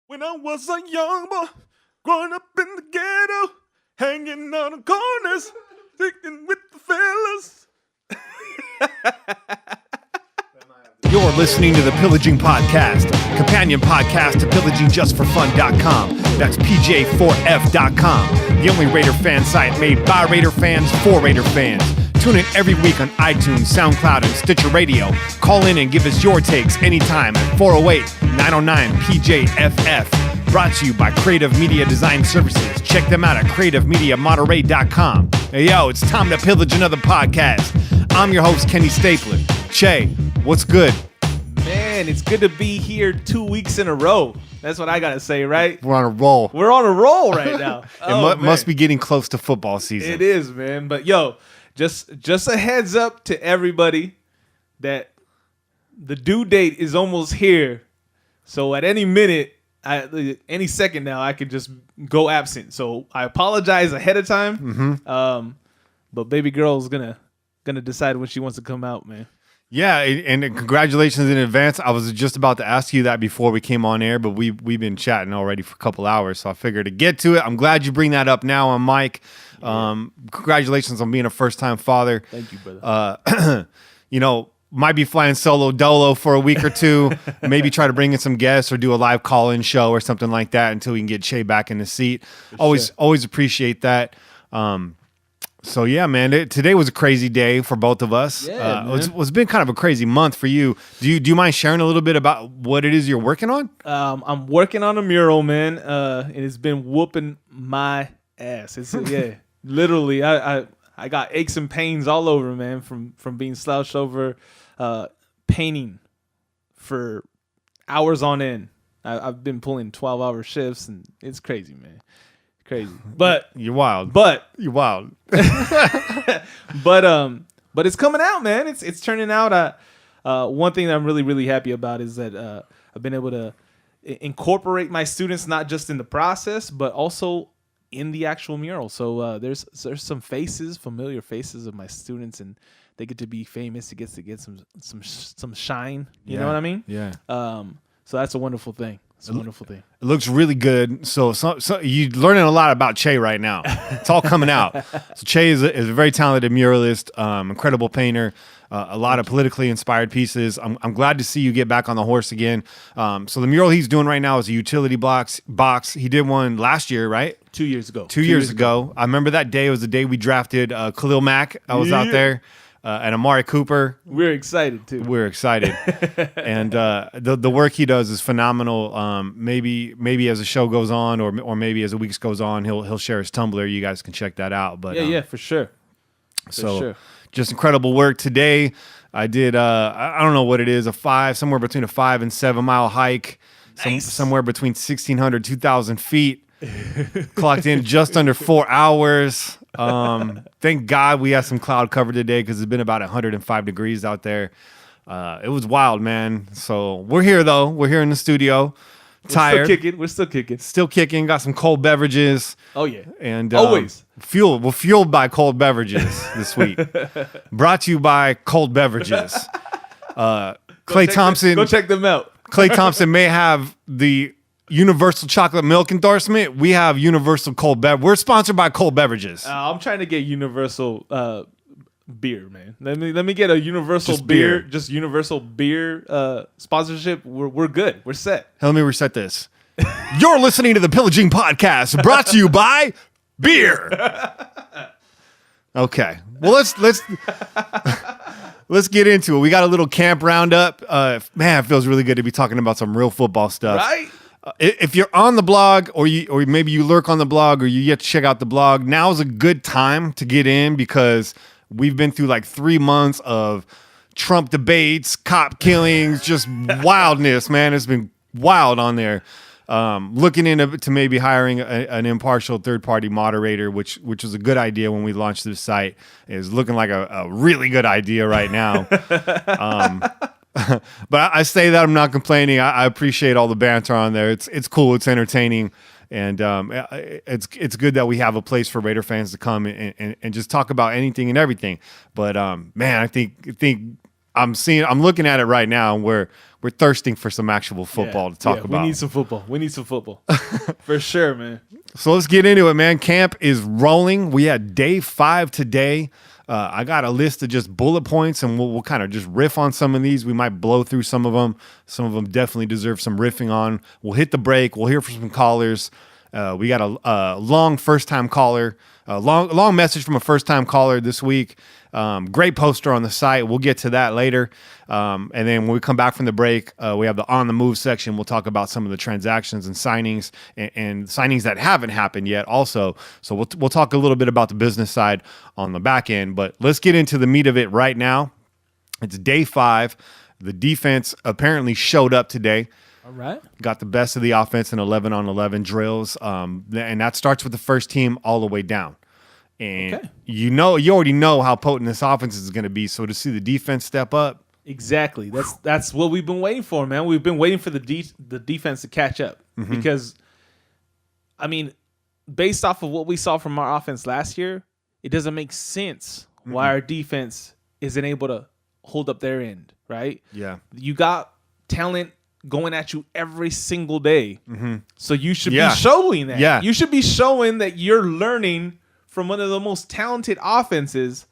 When I was a young boy, growing up in the ghetto, hanging on the corners, sticking with the fellas. You're listening to the Pillaging Podcast, companion podcast to PillagingJustForFun.com. That's PJ4F.com, the only Raider fan site made by Raider fans for Raider fans. Tune in every week on iTunes, SoundCloud, and Stitcher Radio. Call in and give us your takes anytime at 408-909-PJFF. Brought to you by Creative Media Design Services. Check them out at creativemediamonterey.com. Hey, yo, it's time to pillage another podcast. I'm your host, Kenny Stapler. Che, what's good? Man, it's good to be here 2 weeks in a row. That's what I got to say, right? We're on a roll. We're on a roll right now. It must be getting close to football season. It is, man. But, yo, just a heads up to everybody that the due date is almost here. So at any minute, any second now, I could just go absent. So I apologize ahead of time. Mm-hmm. But baby girl's gonna decide when she wants to come out, man. Yeah, and congratulations in advance. I was just about to ask you that before we came on air, but we've been chatting already for a couple hours, so I figured to get to it. I'm glad you bring that up now on mic. Congratulations on being a first-time father. Thank you, brother. Might be flying solo dolo for a week or two, maybe try to bring in some guests or do a live call-in show or something like that until we can get Che back in the seat. Always appreciate that. So yeah, man, today was a crazy day for both of us. Yeah, it's been kind of a crazy month for you. Do you mind sharing a little bit about what it is you're working on? I'm working on a mural, man. And it's been whooping my ass. It's literally. I got aches and pains all over, man, from being slouched over, painting for hours on end. I've been pulling 12-hour shifts, and it's crazy, man. Crazy, but you're wild. But but it's coming out, man. It's turning out. One thing that I'm really, really happy about is that I've been able to incorporate my students not just in the process, but also in the actual mural. So there's some familiar faces of my students, and they get to be famous. It gets to get some shine. You know what I mean? Yeah. So that's a wonderful thing. It's a wonderful thing. It looks really good. So you're learning a lot about Che right now. It's all coming out. So Che is a very talented muralist, incredible painter, a lot of politically inspired pieces. I'm glad to see you get back on the horse again. So the mural he's doing right now is a utility box. He did one last year, right? 2 years ago. 2 years ago. I remember that day. It was the day we drafted Khalil Mack. I was out there. And Amari Cooper. We're excited too. We're excited, and the work he does is phenomenal. Maybe as the show goes on, or maybe as the weeks goes on, he'll share his Tumblr. You guys can check that out. But yeah, for sure. Just incredible work today. I did. I don't know what it is. Somewhere between a 5 and 7 mile hike. Nice. Somewhere between 1,600 2,000 feet. Clocked in just under 4 hours. Thank God we had some cloud cover today because it's been about 105 degrees out there. It was wild, man. So we're here though. We're here in the studio. Tired. We're still kicking. Still kicking. Got some cold beverages. Oh yeah. And always We're fueled by cold beverages this week. Brought to you by Cold Beverages. Clay Thompson. Go check them out. Clay Thompson may have the Universal Chocolate Milk endorsement. We have Universal Cold Beverage. We're sponsored by Cold Beverages. I'm trying to get Universal beer, man. Let me get a Universal Just beer. beer. Just Universal beer sponsorship. We're good. We're set. Let me reset this. You're listening to the Pillaging Podcast, brought to you by beer. Okay. Well, let's get into it. We got a little camp roundup. Man, it feels really good to be talking about some real football stuff. Right? If you're on the blog, or maybe you lurk on the blog, or you yet to check out the blog, now's a good time to get in because we've been through like 3 months of Trump debates, cop killings, just wildness, man. It's been wild on there. Looking into maybe hiring an impartial third-party moderator, which is a good idea when we launched this site, is looking like a really good idea right now. But I say that I'm not complaining. I appreciate all the banter on there. It's cool. It's entertaining. And it's good that we have a place for Raider fans to come and just talk about anything and everything. But man, I think I'm looking at it right now, and we're thirsting for some actual football to talk about. We need some football. For sure, man. So let's get into it, man. Camp is rolling. We had day 5 today. I got a list of just bullet points, and we'll kind of just riff on some of these. We might blow through some of them. Some of them definitely deserve some riffing on. We'll hit the break. We'll hear from some callers. We got a long first-time caller, a long message from a first-time caller this week. Great poster on the site. We'll get to that later. And then when we come back from the break, we have the On the Move section. We'll talk about some of the transactions and signings and signings that haven't happened yet also. So we'll talk a little bit about the business side on the back end. But let's get into the meat of it right now. It's day 5. The defense apparently showed up today. All right. Got the best of the offense in 11-on-11 drills. And that starts with the first team all the way down. And you already know how potent this offense is going to be. So to see the defense step up. Exactly. That's what we've been waiting for, man. We've been waiting for the defense to catch up. Mm-hmm. Because, I mean, based off of what we saw from our offense last year, it doesn't make sense why our defense isn't able to hold up their end, right? Yeah. You got talent going at you every single day. Mm-hmm. So you should be showing that. Yeah. You should be showing that you're learning from one of the most talented offenses,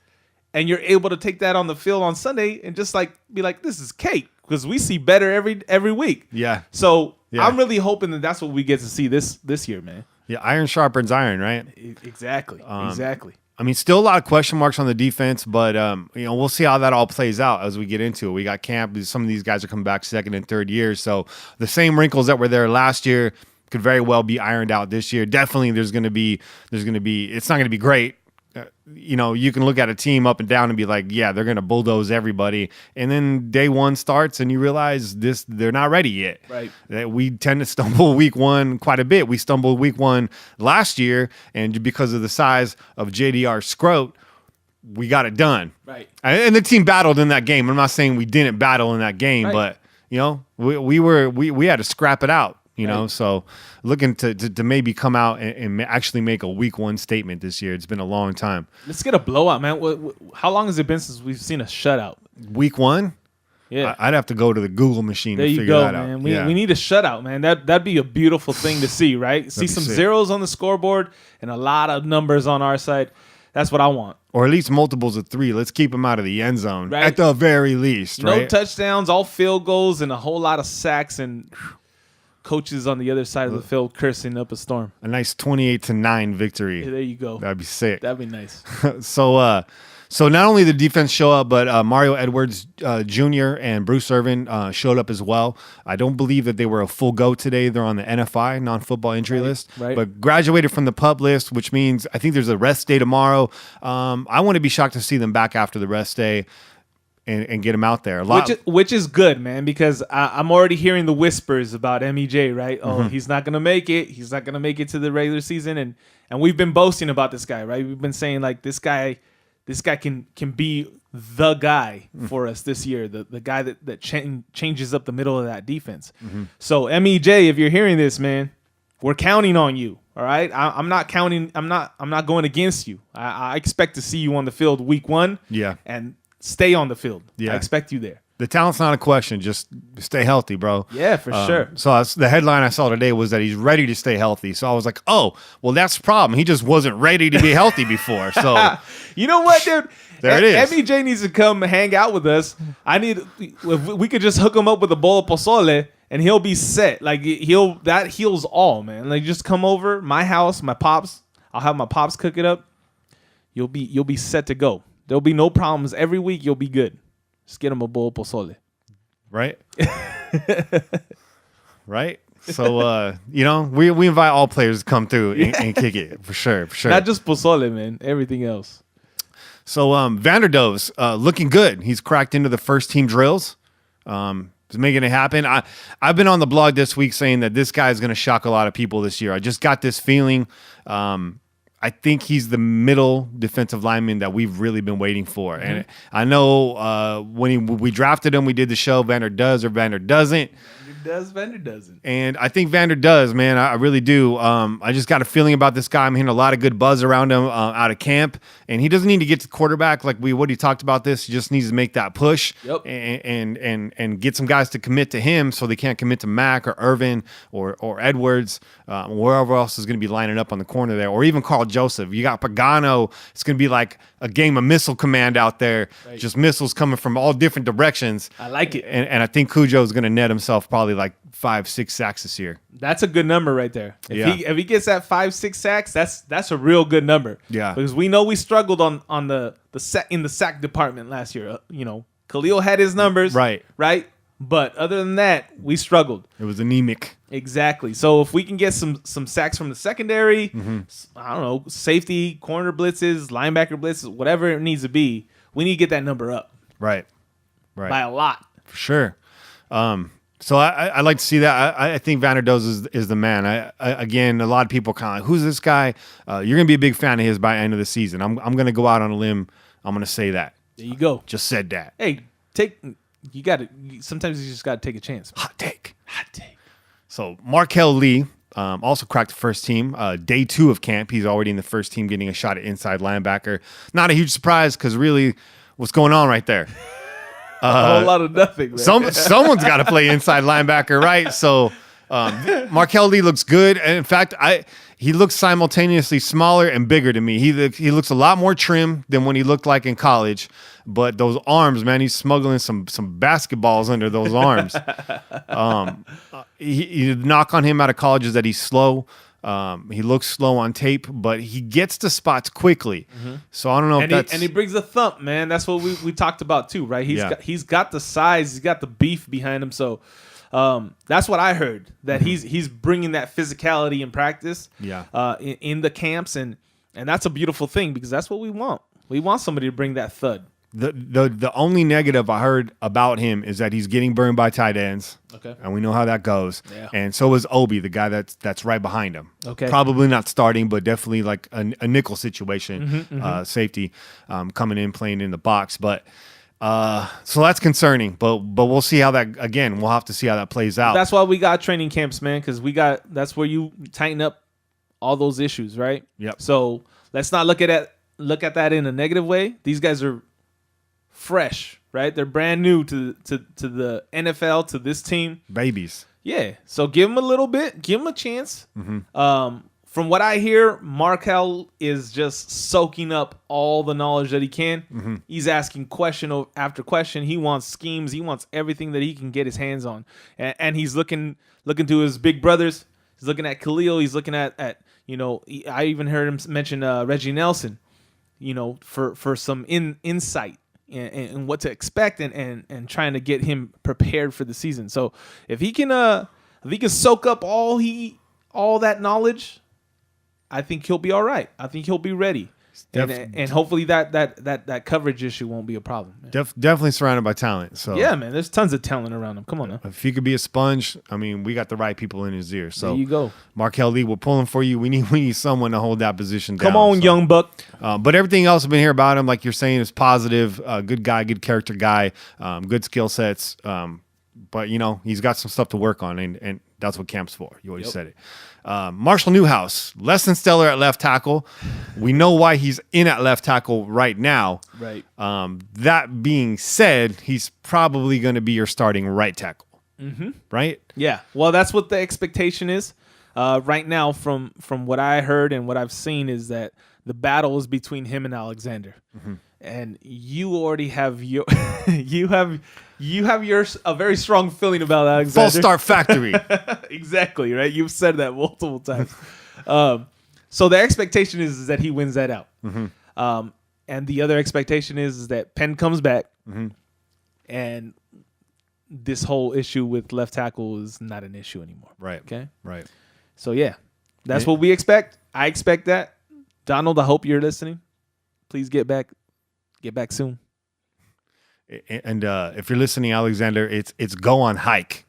and you're able to take that on the field on Sunday and just be like, this is cake, because we see better every week. Yeah. So I'm really hoping that that's what we get to see this year, man. Yeah, iron sharpens iron, right? Exactly. Exactly. I mean, still a lot of question marks on the defense, but we'll see how that all plays out as we get into it. We got camp. Some of these guys are coming back second and third years, so the same wrinkles that were there last year could very well be ironed out this year. Definitely, it's not going to be great. You can look at a team up and down and be like, yeah, they're going to bulldoze everybody. And then day 1 starts and you realize they're not ready yet. Right. We tend to stumble week 1 quite a bit. We stumbled week 1 last year, and because of the size of JDR Scroat, we got it done. Right. And the team battled in that game. I'm not saying we didn't battle in that game, but we had to scrap it out. So looking to maybe come out and actually make a week 1 statement this year. It's been a long time. Let's get a blowout, man. How long has it been since we've seen a shutout? Week 1? Yeah. I'd have to go to the Google machine to figure that man. out. We need a shutout, man. That'd be a beautiful thing to see, right? See some zeros on the scoreboard and a lot of numbers on our side. That's what I want. Or at least multiples of 3. Let's keep them out of the end zone, right? At the very least, right? No touchdowns, all field goals, and a whole lot of sacks and coaches on the other side of the field cursing up a storm. A nice 28-9 victory. Yeah, there you go. That'd be sick. That'd be nice. So not only did the defense show up, but Mario Edwards Jr. and Bruce Irvin showed up as well. I don't believe that they were a full go today. They're on the NFI, non-football injury list, but graduated from the PUP list, which means I think there's a rest day tomorrow. I wouldn't be shocked to see them back after the rest day. And get him out there. Which is good, man, because I'm already hearing the whispers about MEJ, right? Oh, he's not going to make it. He's not going to make it to the regular season. And we've been boasting about this guy, right? We've been saying, like, this guy can be the guy for us this year, the guy that changes up the middle of that defense. So, MEJ, if you're hearing this, man, we're counting on you, all right? I'm not going against you. I expect to see you on the field week 1. Yeah. And stay on the field. Yeah. I expect you there. The talent's not a question. Just stay healthy, bro. Yeah, for sure. So the headline I saw today was that he's ready to stay healthy. So I was like, oh, well, that's the problem. He just wasn't ready to be healthy before. So you know what, dude? There it is. MEJ needs to come hang out with us. If we could just hook him up with a bowl of pozole and he'll be set. Like that heals all, man. Like just come over my house, my pops. I'll have my pops cook it up. You'll be set to go. There'll be no problems. Every week you'll be good. Just get him a bowl of pozole. Right? Right? So, we invite all players to come through and kick it. For sure. Not just pozole, man. Everything else. So, Vanderdoes, looking good. He's cracked into the first team drills. He's making it happen. I've been on the blog this week saying that this guy is going to shock a lot of people this year. I just got this feeling. I think he's the middle defensive lineman that we've really been waiting for. And I know when we drafted him, we did the show, Vander does or Vander doesn't. Vander doesn't. And I think Vander does, man. I really do. I just got a feeling about this guy. I'm hearing a lot of good buzz around him out of camp. And he doesn't need to get to quarterback like we already talked about this. He just needs to make that push and get some guys to commit to him so they can't commit to Mac or Irvin or Edwards, wherever else is going to be lining up on the corner there, or even Carl Joseph. You got Pagano. It's going to be like a game of missile command out there, just missiles coming from all different directions. I like it. And I think Cujo is going to net himself probably like 5-6 sacks this year. That's a good number right there. If he gets that 5-6 sacks, that's a real good number. Yeah, because we know we struggled on the sack department last year. Khalil had his numbers, right, but other than that, we struggled. It was anemic. Exactly. So if we can get some sacks from the secondary, I don't know, safety, corner blitzes, linebacker blitzes, whatever it needs to be, we need to get that number up. Right. By a lot. For sure. So I like to see that. I think Vander Does is the man. Again, a lot of people kind of like, who's this guy? You're going to be a big fan of his by the end of the season. I'm going to go out on a limb. I'm going to say that. There you go. Just said that. Hey, sometimes you just got to take a chance. Hot take. So Markel Lee also cracked the first team. Day 2 of camp. He's already in the first team getting a shot at inside linebacker. Not a huge surprise because really what's going on right there? A whole lot of nothing. Man. Someone's got to play inside linebacker, right? So Markel Lee looks good. And in fact, he looks simultaneously smaller and bigger to me. He looks a lot more trim than when he looked like in college. But those arms, man, he's smuggling some basketballs under those arms. You knock on him out of college is that he's slow. He looks slow on tape, but he gets to spots quickly. So I don't know if that's... And he brings a thump, man. That's what we talked about too, right? He's got the size. He's got the beef behind him. So that's what I heard, that he's bringing that physicality in practice in the camps. And that's a beautiful thing because that's what we want. We want somebody to bring that thud. The only negative I heard about him is that he's getting burned by tight ends. Okay. And we know how that goes. Yeah. And so is Obi, the guy that's right behind him. Okay. Probably not starting, but definitely like a nickel situation, safety coming in, playing in the box. But so that's concerning. But we'll see how that, again, we'll have to see how that plays out. That's why we got training camps, man, because that's where you tighten up all those issues, right? Yep. So let's not look at that in a negative way. These guys are fresh, right? They're brand new to the NFL, to this team. Babies. Yeah. So give them a little bit. Give them a chance. From what I hear, Markel is just soaking up all the knowledge that he can. He's asking question after question. He wants schemes. He wants everything that he can get his hands on. And he's looking to his big brothers. He's looking at Khalil. He's looking at I even heard him mention Reggie Nelson, for some insight and what to expect and trying to get him prepared for the season. So if he can soak up all that knowledge, I think he'll be all right. I think he'll be ready. And hopefully that coverage issue won't be a problem. Definitely surrounded by talent. So yeah, man, there's tons of talent around him. Come on now. If he could be a sponge, I mean, we got the right people in his ear. So there you go. Markel Lee, we're pulling for you. We need someone to hold that position down. Come on, young buck. But everything else I've been hearing about him, like you're saying, is positive. Good guy, good character guy, good skill sets. But he's got some stuff to work on, and that's what camp's for. You already said it. Marshall Newhouse, less than stellar at left tackle. We know why he's in at left tackle right now. Right. That being said, he's probably going to be your starting right tackle. Right? Yeah. Well, that's what the expectation is. Right now, from what I heard and what I've seen, is that the battle is between him and Alexander. And you already have your you have a very strong feeling about Alexander. False start factory. Exactly, right? You've said that multiple times. So the expectation is that he wins that out. And the other expectation is that Penn comes back and this whole issue with left tackle is not an issue anymore. Right. Okay? Right. So, yeah, that's what we expect. I expect that. Donald, I hope you're listening. Please get back soon. And if you're listening, Alexander, it's go on hike.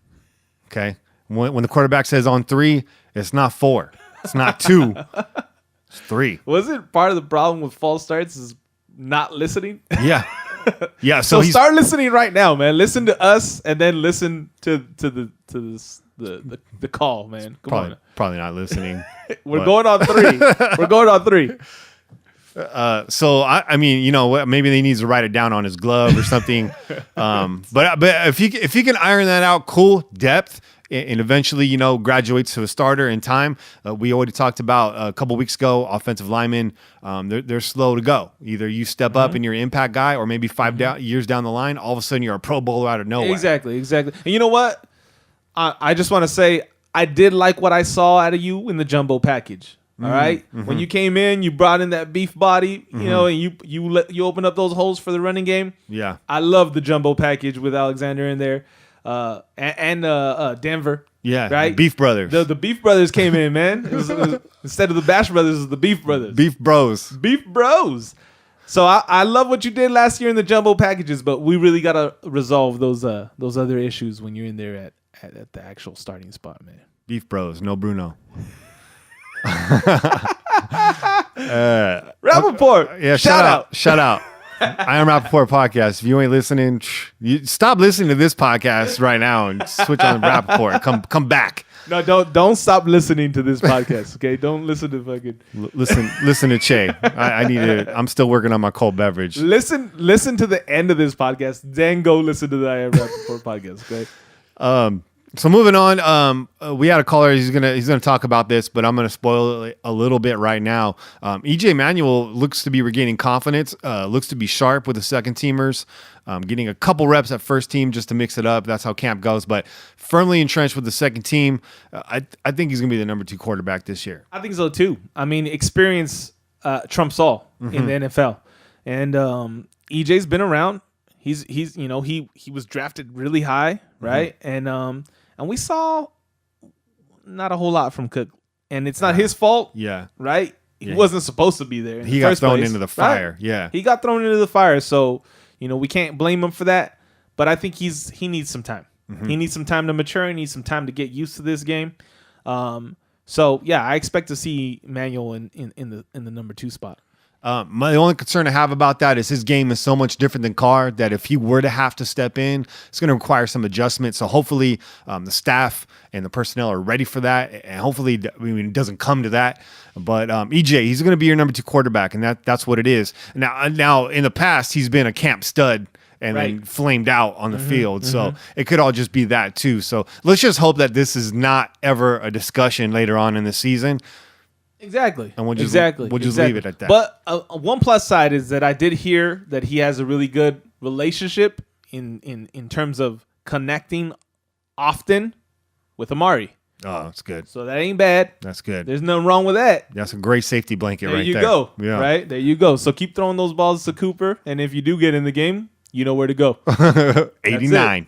Okay? When the quarterback says on 3, it's not 4. It's not 2. It's 3. Wasn't part of the problem with false starts is not listening? Yeah. Yeah. So start listening right now, man. Listen to us and then listen to the call, man. Come on. Probably not listening. We're going on 3. We're going on 3. So I mean, you know what? Maybe he needs to write it down on his glove or something. But if he can iron that out, cool. Depth, and eventually, you know, graduates to a starter in time. We already talked about a couple weeks ago. Offensive linemen, they're slow to go. Either you step up and you're an impact guy, or maybe 5 years down the line, all of a sudden you're a Pro Bowler out of nowhere. Exactly. And you know what? I just want to say I did like what I saw out of you in the jumbo package. All right. When you came in, you brought in that beef body, you know, and you opened up those holes for the running game. Yeah. I love the jumbo package with Alexander in there, and Denver. Yeah. Right. Beef Brothers. The Beef Brothers came in, man. It was, instead of the Bash Brothers, it was the Beef Brothers. Beef Bros. Beef Bros. So I love what you did last year in the jumbo packages, but we really gotta resolve those other issues when you're in there at the actual starting spot, man. Beef Bros. No Bruno. Rappaport. Yeah, shout out. I am Rappaport podcast. If you ain't listening, you stop listening to this podcast right now and switch on Rappaport. Come back. No, don't stop listening to this podcast. Okay, don't listen to fucking listen to Che. I need to. I'm still working on my cold beverage. Listen to the end of this podcast, then go listen to the I am Rappaport podcast. Okay. So moving on, we had a caller. He's gonna talk about this, but I'm gonna spoil it a little bit right now. EJ Manuel looks to be regaining confidence. Looks to be sharp with the second teamers. Getting a couple reps at first team just to mix it up. That's how camp goes. But firmly entrenched with the second team. I think he's gonna be the number 2 quarterback this year. I think so too. I mean, experience trumps all in the NFL, and EJ's been around. He's you know he was drafted really high, right? And we saw not a whole lot from Cook, and it's not his fault. Yeah, right. He wasn't supposed to be there. He got thrown into the fire. Right? Yeah, he got thrown into the fire. So you know we can't blame him for that. But I think he needs some time. He needs some time to mature. He needs some time to get used to this game. So yeah, I expect to see Manuel in the number 2 spot. My only concern I have about that is his game is so much different than Carr that if he were to have to step in, it's going to require some adjustment. So hopefully the staff and the personnel are ready for that. And hopefully it doesn't come to that. But EJ, he's going to be your number 2 quarterback, and that's what it is. Now in the past, he's been a camp stud and then flamed out on the field. So it could all just be that too. So let's just hope that this is not ever a discussion later on in the season. Exactly. And we'll just leave it at that. But one plus side is that I did hear that he has a really good relationship in terms of connecting often with Amari. Oh, that's good. So that ain't bad. That's good. There's nothing wrong with that. That's a great safety blanket right there. There you go. Yeah. Right? There you go. So keep throwing those balls to Cooper, and if you do get in the game, you know where to go. 89.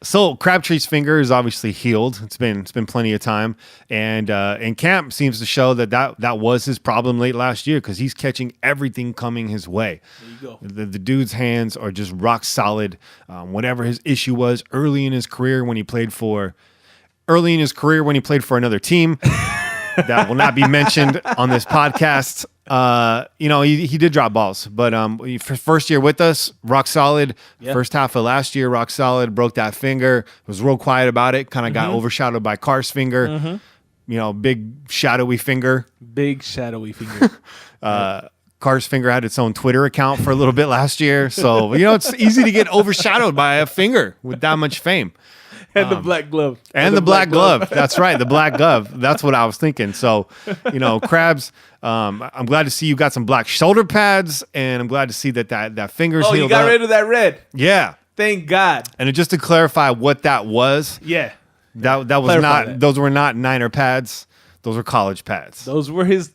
So Crabtree's finger is obviously healed. It's been plenty of time, and camp seems to show that was his problem late last year because he's catching everything coming his way. There you go. The dude's hands are just rock solid. Whatever his issue was early in his career when he played for another team that will not be mentioned on this podcast. He did drop balls, but first year with us, rock solid. Yeah. First half of last year, rock solid. Broke that finger. Was real quiet about it. Kind of got overshadowed by Carr's finger. Big shadowy finger. Carr's finger had its own Twitter account for a little bit last year, so it's easy to get overshadowed by a finger with that much fame. And the black glove. And the black glove. That's right. The black glove. That's what I was thinking. So, Krabs, I'm glad to see you got some black shoulder pads, and I'm glad to see that finger's healed up. Oh, you got rid of that red. Yeah. Thank God. And just to clarify what that was. Yeah. That was not, those were not Niner pads. Those were college pads. Those were his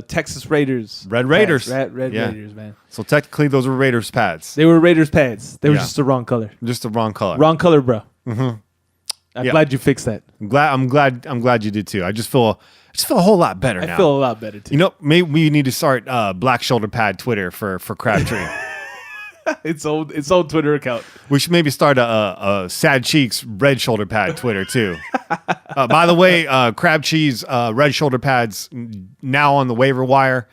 Texas Raiders. Red Raiders. Red Raiders, man. So technically those were Raiders pads. They were Raiders pads. They were just the wrong color. Just the wrong color. Wrong color, bro. I'm glad you fixed that. I'm glad you did too. I just feel a whole lot better now. I feel a lot better too. Maybe we need to start black shoulder pad Twitter for Crabtree. its own Twitter account. We should maybe start a Sad Cheeks red shoulder pad Twitter too. By the way, Crab Cheese red shoulder pads now on the waiver wire,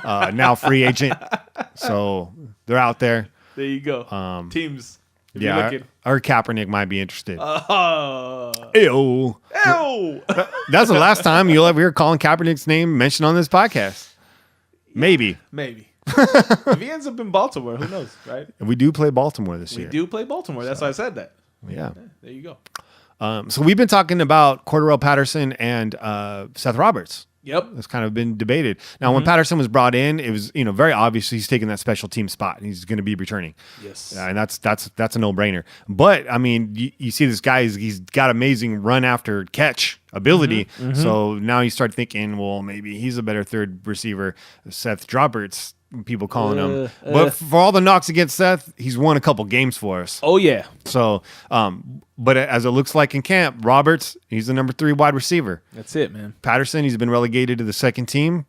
now free agent. So they're out there. There you go. Teams. If you're Yeah, looking. our Kaepernick might be interested. Ew. Ew. That's the last time you'll ever hear Colin Kaepernick's name mentioned on this podcast. Maybe. If he ends up in Baltimore, who knows, right? And we do play Baltimore this We year. do play Baltimore. That's why I said that. Yeah. There you go. So we've been talking about Cordarrelle Patterson and Seth Roberts. Yep. It's kind of been debated. Now, when Patterson was brought in, it was very obvious he's taking that special team spot. And he's going to be returning. Yes. And that's a no-brainer. But I mean, you see this guy, he's got amazing run after catch ability. So now you start thinking, well, maybe he's a better third receiver. Seth Roberts, people calling him. But for all the knocks against Seth, he's won a couple games for us. Oh, yeah. So, but as it looks like in camp, Roberts, he's the number 3 wide receiver. That's it, man. Patterson, he's been relegated to the second team.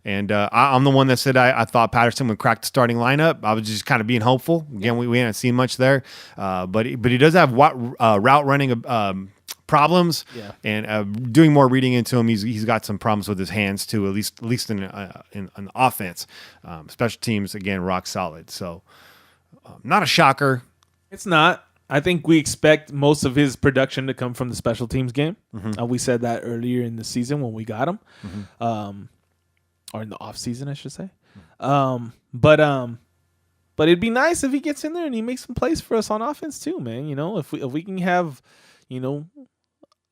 And I'm the one that said I thought Patterson would crack the starting lineup. I was just kind of being hopeful. Again, we haven't seen much there. But he does have route running problems. Yeah. And doing more reading into him, he's got some problems with his hands too, at least in an offense. Special teams, again, rock solid. So not a shocker. It's not. I think we expect most of his production to come from the special teams game. We said that earlier in the season when we got him. Or in the off season, I should say. But it'd be nice if he gets in there and he makes some plays for us on offense too, man. If we can have,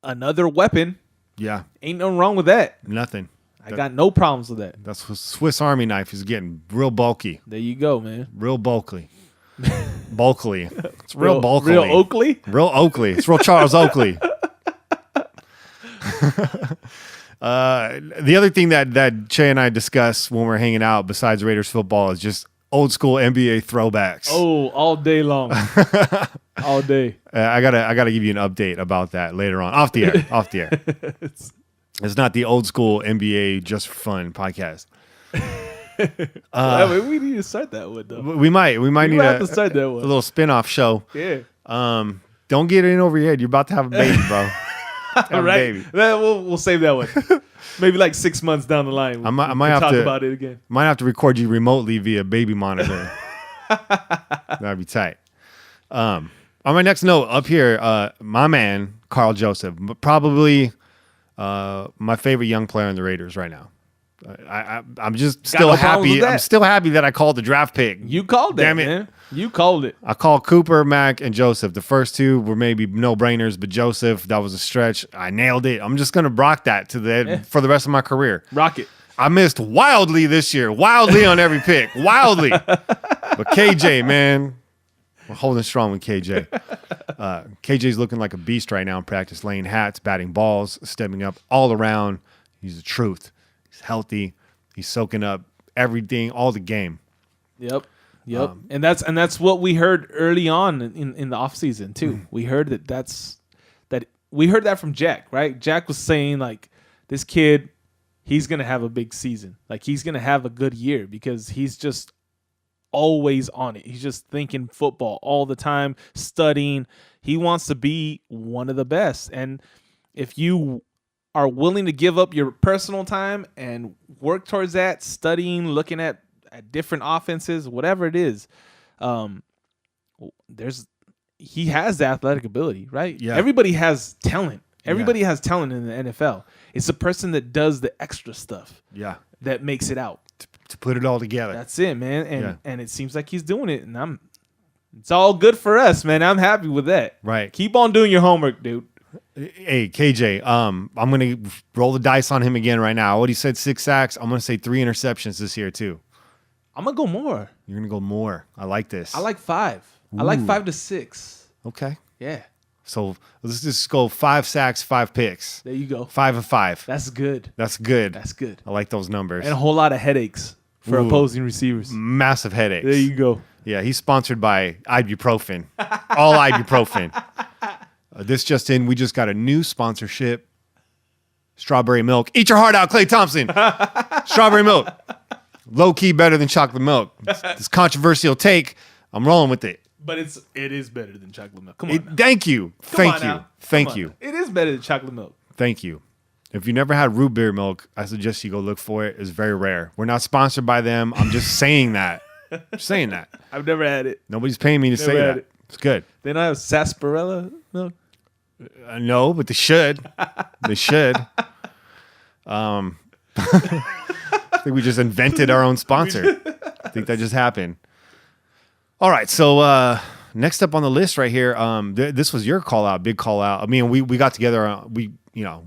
another weapon, Yeah. ain't nothing wrong with that. Nothing. I got no problems with that. That's Swiss Army knife is getting real bulky. There you go, man. Real bulky. Bulkily. It's real bulkily. Real Oakley? Real Oakley. It's real Charles Oakley. The other thing that Che and I discuss when we're hanging out besides Raiders football is just old school NBA throwbacks. Oh, all day long. All day. I gotta give you an update about that later on. Off the air. It's not the old school NBA just for fun podcast. We need to start that one, though. We might need have to start that a one. little spin-off show. Yeah. Don't get it in over your head. You're about to have a baby, bro. All right. Baby. We'll save that one. Maybe like 6 months down the line. I might we'll have talk to about it again. Might have to record you remotely via baby monitor. That'd be tight. On my next note up here, my man Carl Joseph, probably my favorite young player in the Raiders right now. I'm just still happy. I'm still happy that I called the draft pick. You called that, Damn it. man. You called it. I called Cooper, Mack, and Joseph. The first two were maybe no-brainers, but Joseph, that was a stretch. I nailed it. I'm just gonna rock that for the rest of my career. Rock it. I missed wildly this year. Wildly on every pick. Wildly. But KJ, man, we're holding strong with KJ. KJ's looking like a beast right now in practice, laying hats, batting balls, stepping up all around. He's the truth. He's healthy. He's soaking up everything, all the game. Yep. And that's what we heard early on in the offseason too. We heard we heard that from Jack, right? Jack was saying like this kid, he's gonna have a big season. Like he's gonna have a good year because he's just always on it. He's just thinking football all the time, studying. He wants to be one of the best. And if you are willing to give up your personal time and work towards that, studying, looking at different offenses, whatever it is, he has the athletic ability, right? Yeah. Everybody has talent. Everybody has talent in the NFL. It's the person that does the extra stuff. Yeah. That makes it out. To put it all together. That's it, man. And it seems like he's doing it, and it's all good for us, man. I'm happy with that. Right. Keep on doing your homework, dude. Hey, KJ, I'm going to roll the dice on him again right now. What he said, 6 sacks. I'm going to say 3 interceptions this year, too. I'm going to go more. You're going to go more. I like this. I like 5. I like 5 to 6. Okay. Yeah. So let's just go 5 sacks, 5 picks. There you go. 5 of 5. That's good. That's good. That's good. I like those numbers. And a whole lot of headaches for opposing receivers. Massive headaches. There you go. Yeah, he's sponsored by ibuprofen. All ibuprofen. This just in, we just got a new sponsorship. Strawberry milk. Eat your heart out, Klay Thompson. Strawberry milk. Low key better than chocolate milk. This controversial take. I'm rolling with it. But it is better than chocolate milk. Come on. Now. Thank you. Thank you. Thank you. It is better than chocolate milk. Thank you. If you never had root beer milk, I suggest you go look for it. It's very rare. We're not sponsored by them. I'm just saying that. Saying that. I've never had it. Nobody's paying me to say that. It's good. They don't have sarsaparilla milk? No, but they should. They should. I think we just invented our own sponsor. I think that just happened. All right, so next up on the list right here, this was your call out, big call out. I mean, we got together, we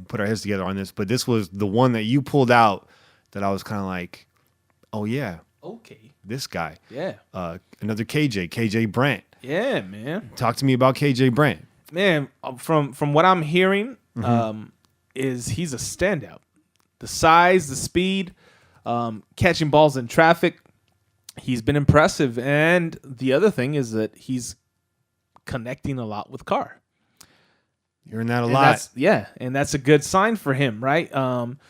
put our heads together on this, but this was the one that you pulled out that I was kind of like, oh yeah, okay, this guy, yeah, another KJ Brent. Yeah, man. Talk to me about KJ Brent. Man, from what I'm hearing, is he's a standout. The size, the speed, catching balls in traffic. He's been impressive. And the other thing is that he's connecting a lot with Carr. Hearing that a lot. And that's a good sign for him, right?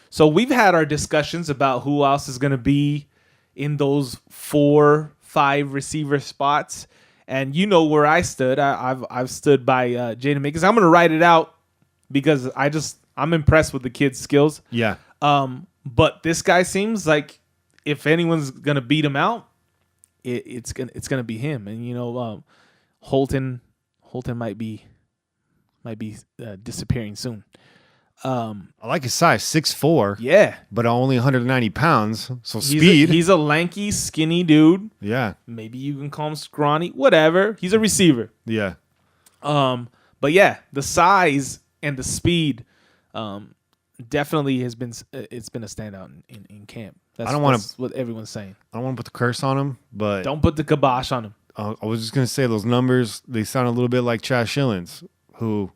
So we've had our discussions about who else is going to be in those 4-5 receiver spots. And you know where I stood. I've stood by Jaden Makins. I'm going to write it out because I'm impressed with the kid's skills. Yeah. But this guy seems like if anyone's going to beat him out, it's gonna be him. And Holton might be disappearing soon. I like his size, 6'4". Yeah, but only 190 pounds. So speed. He's a lanky, skinny dude. Yeah. Maybe you can call him scrawny. Whatever. He's a receiver. Yeah. But yeah, the size and the speed, definitely has been. It's been a standout in camp. That's what everyone's saying. I don't want to put the curse on him, but don't put the kibosh on him. I was just gonna say those numbers. They sound a little bit like Chaz Schillings, who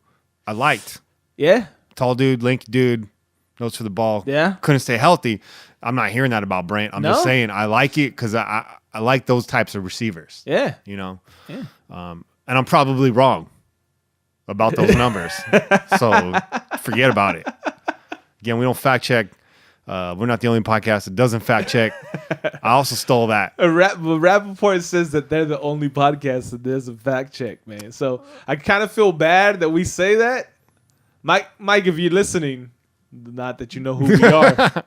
I liked. Yeah. Tall dude, lanky dude, nose for the ball. Yeah. Couldn't stay healthy. I'm not hearing that about Brent. I'm just saying I like it because I like those types of receivers. Yeah. Yeah. And I'm probably wrong about those numbers. So forget about it. Again, we don't fact check. We're not the only podcast that doesn't fact check. I also stole that. Rappaport says that they're the only podcast that doesn't fact check, man. So I kind of feel bad that we say that. Mike, if you're listening, not that you know who we are,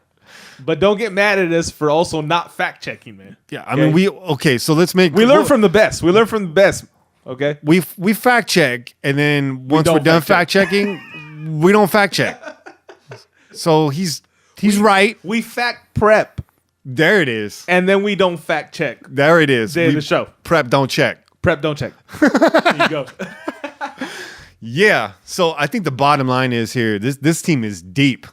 but don't get mad at us for also not fact checking, man. Yeah, I mean, so let's make... We learn from the best. We learn from the best, okay? We fact check, and then once we're done fact checking, we don't fact check. So he's right. We fact prep. There it is. And then we don't fact check. There it is. Day of the show. Prep, don't check. Prep, don't check. There you go. Yeah. So I think the bottom line is here, this team is deep.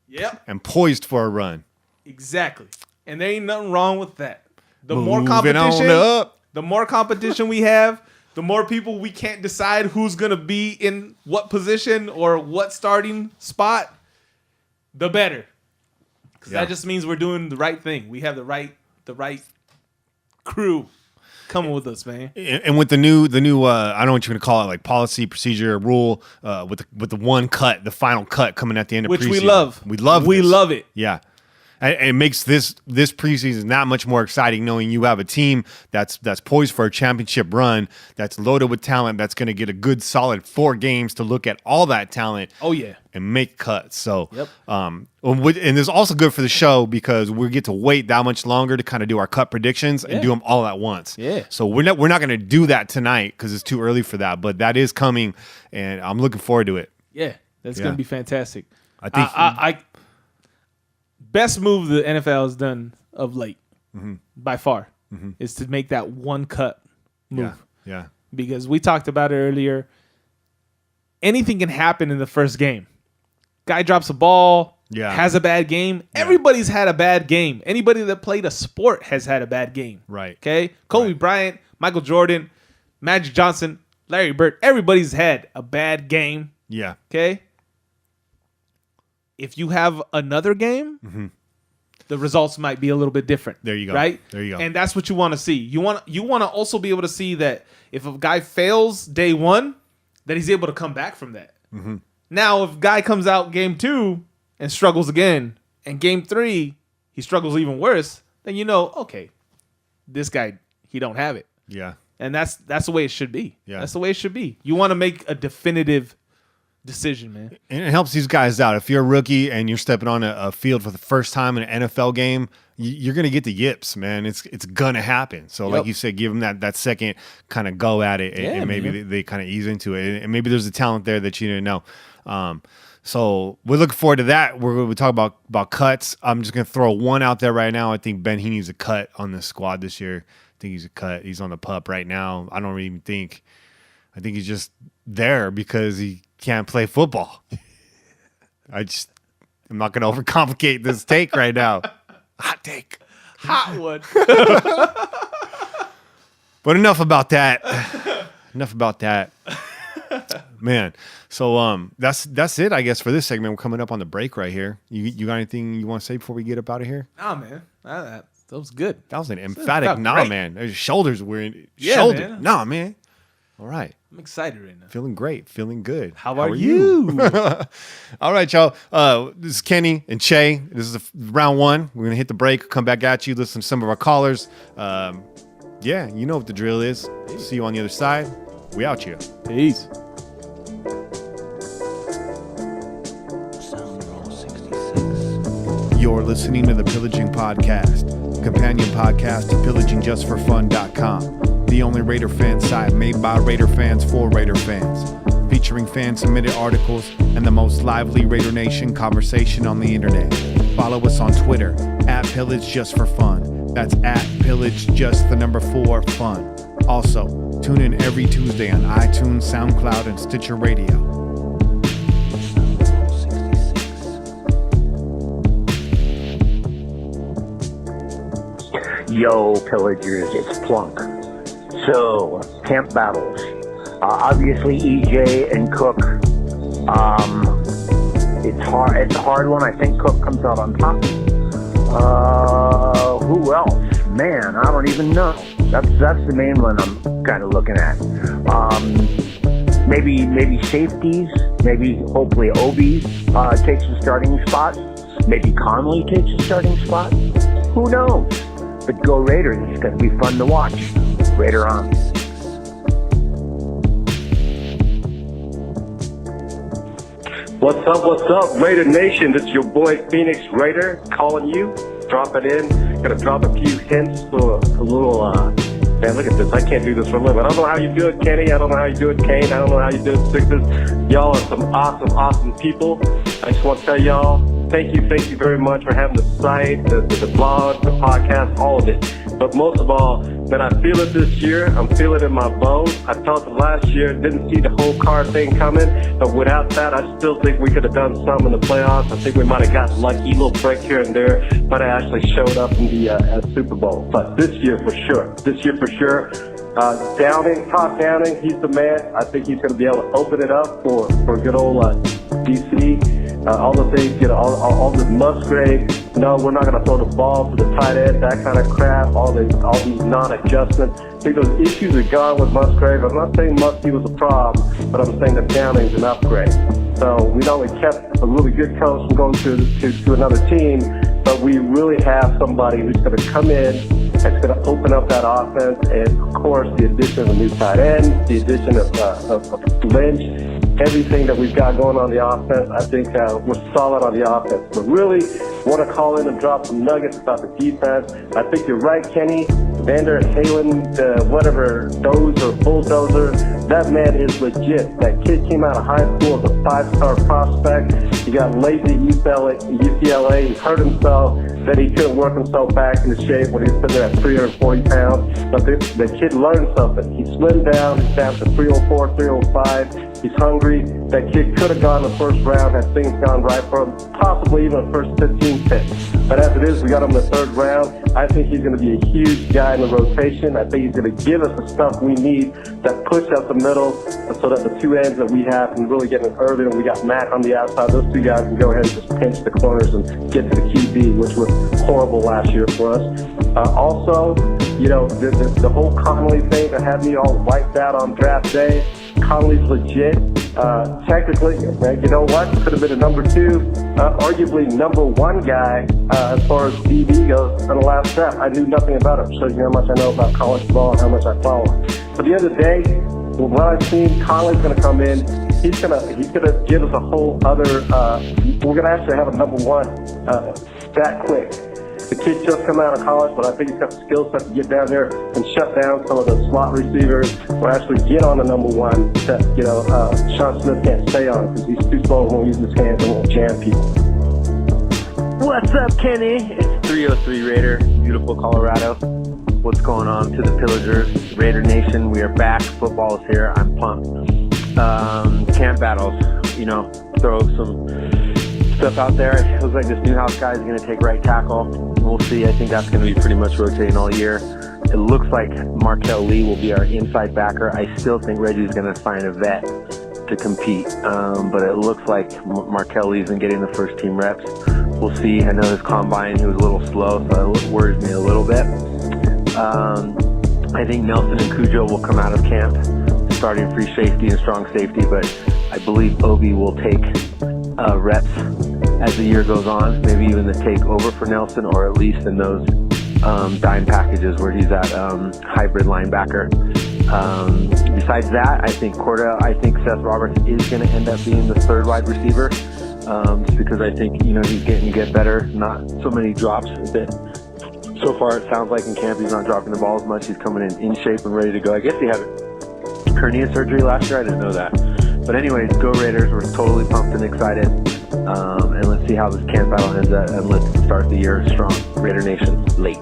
Yep. And poised for a run. Exactly. And there ain't nothing wrong with that. The Moving more competition, on up. the more competition we have, the more people we can't decide who's going to be in what position or what starting spot, the better. Because that just means we're doing the right thing. We have the right crew coming with us, man. And with the new I don't know what you're going to call it, like policy, procedure, rule, with the one cut, the final cut coming at the end of preseason. Which we love. We love it. Yeah. And it makes this preseason that much more exciting, knowing you have a team that's poised for a championship run, that's loaded with talent, that's going to get a good solid 4 games to look at all that talent. Oh yeah, and make cuts. So, yep. And it's also good for the show because we get to wait that much longer to kind of do our cut predictions and do them all at once. Yeah. So we're not going to do that tonight because it's too early for that, but that is coming, and I'm looking forward to it. Yeah, that's going to be fantastic. I think I best move the NFL has done of late, by far, is to make that one cut move. Yeah. Because we talked about it earlier. Anything can happen in the first game. Guy drops a ball, has a bad game. Yeah. Everybody's had a bad game. Anybody that played a sport has had a bad game. Right. Okay? Kobe Bryant, Michael Jordan, Magic Johnson, Larry Bird. Everybody's had a bad game. Yeah. Okay? If you have another game, the results might be a little bit different. There you go. Right? There you go. And that's what you want to see. You want to also be able to see that if a guy fails day 1, that he's able to come back from that. Now, if guy comes out game 2 and struggles again, and game 3 he struggles even worse, then you know, okay, this guy, he don't have it. Yeah. And that's the way it should be. Yeah. That's the way it should be. You want to make a definitive decision, man. And it helps these guys out. If you're a rookie and you're stepping on a field for the first time in an NFL game, you're going to get the yips, man. It's going to happen. So like you said, give them that second kind of go at it, and maybe they kind of ease into it. And maybe there's a talent there that you didn't know. So we're looking forward to that. We're going to talk about cuts. I'm just going to throw one out there right now. I think Ben Heaney's a cut on the squad this year. I think he's a cut. He's on the pup right now. I think he's just there because he can't play football. I'm not going to overcomplicate this take right now. Hot take. Hot one. But enough about that. Man. So that's it, I guess, for this segment. We're coming up on the break right here. You got anything you want to say before we get up out of here? Nah, man. That was good. That was an emphatic nah, great. Man. His shoulders were in shoulder. Man. Nah, man. All right. I'm excited right now. Feeling great. Feeling good. How are you? All right, y'all. This is Kenny and Che. This is round one. We're going to hit the break, come back at you, listen to some of our callers. Yeah, you know what the drill is. See you on the other side. We out here. Peace. You're listening to the Pillaging Podcast, companion podcast to PillagingJustForFun.com, the only Raider fan site made by Raider fans for Raider fans, featuring fan-submitted articles and the most lively Raider Nation conversation on the internet. Follow us on Twitter @PillageJustForFun. That's @PillageJust4Fun. Also, tune in every Tuesday on iTunes, SoundCloud, and Stitcher Radio. Yo, Pillagers, it's Plunk. So, camp battles. Obviously, EJ and Cook. It's hard. It's a hard one. I think Cook comes out on top. Who else? Man, I don't even know. That's the main one I'm kind of looking at. Maybe safeties. Maybe hopefully Obi takes the starting spot. Maybe Conley takes the starting spot. Who knows? But go Raiders, it's going to be fun to watch. Raider on. What's up, Raider Nation? It's your boy Phoenix Raider calling you. Drop it in. Gonna drop a few hints for a little, man, look at this. I can't do this for a living. I don't know how you do it, Kenny. I don't know how you do it, Kane. I don't know how you do it, Sixers. Y'all are some awesome people. I just want to tell y'all, thank you very much for having the site, the blog, the podcast, all of it. But most of all, man, I feel it this year. I'm feeling it in my bones. I felt it last year. Didn't see the whole car thing coming. But without that, I still think we could have done some in the playoffs. I think we might have got lucky, a little break here and there. But I actually showed up in the Super Bowl. But this year for sure. Downing, he's the man. I think he's going to be able to open it up for good old DC. All the things, all the Musgrave. No, we're not going to throw the ball to the tight end, that kind of crap, all these non-adjustments. I think those issues are gone with Musgrave. I'm not saying Muskie was a problem, but I'm saying that Downing's an upgrade. So we not only kept a really good coach from going to another team, but we really have somebody who's going to come in, that's going to open up that offense, and of course the addition of a new tight end, the addition of Lynch, everything that we've got going on the offense. I think we're solid on the offense. But really want to call in and drop some nuggets about the defense. I think you're right, Kenny. Vander Halen, whatever, Doze or Bulldozer, that man is legit. That kid came out of high school as a 5-star prospect. He got lazy at UCLA. He hurt himself. Then he couldn't work himself back into shape when he was sitting there at 340 pounds. But the kid learned something. He slimmed down. He's down to 304, 305. He's hungry. That kid could have gone the first round had things gone right for him, possibly even a first 15 pick. But as it is, we got him in the third round. I think he's going to be a huge guy in the rotation. I think he's going to give us the stuff we need that push up the middle so that the two ends that we have can really get in early. And we got Matt on the outside. Those two guys can go ahead and just pinch the corners and get to the QB, which was horrible last year for us. Also, the whole Conley thing that had me all wiped out on draft day. Conley's legit. Technically, you know what? Could have been a number 2, arguably number 1 guy as far as DB goes on the last step. I knew nothing about him. Shows you how much I know about college ball and how much I follow. But at the end of the day, with what I've seen, Conley's going to come in. He's gonna give us a whole other. We're gonna actually have a number 1 that quick. The kid just come out of college, but I think he's got the skill set to get down there and shut down some of the slot receivers, or actually get on the number 1 that Sean Smith can't stay on because he's too slow and won't use his hands and won't jam people. What's up, Kenny? It's 303 Raider, beautiful Colorado. What's going on to the Pillagers, Raider Nation? We are back. Football is here. I'm pumped. Camp battles, throw some stuff out there. It looks like this Newhouse guy is going to take right tackle. We'll see. I think that's going to be pretty much rotating all year. It looks like Markel Lee will be our inside backer. I still think Reggie's going to sign a vet to compete, but it looks like Markel Lee's been getting the first team reps. We'll see. I know his combine, he was a little slow, so it worries me a little bit. I think Nelson and Cujo will come out of camp starting free safety and strong safety, but I believe Obi will take reps as the year goes on, maybe even the take over for Nelson, or at least in those dime packages where he's at hybrid linebacker. Besides that, I think Seth Roberts is going to end up being the 3rd wide receiver, just because I think he's getting to get better, not so many drops. So far, it sounds like in camp he's not dropping the ball as much. He's coming in shape and ready to go. I guess he had hernia surgery last year. I didn't know that. But anyways, go Raiders. We're totally pumped and excited. And let's see how this camp battle ends up. And let's start the year strong. Raider Nation, late.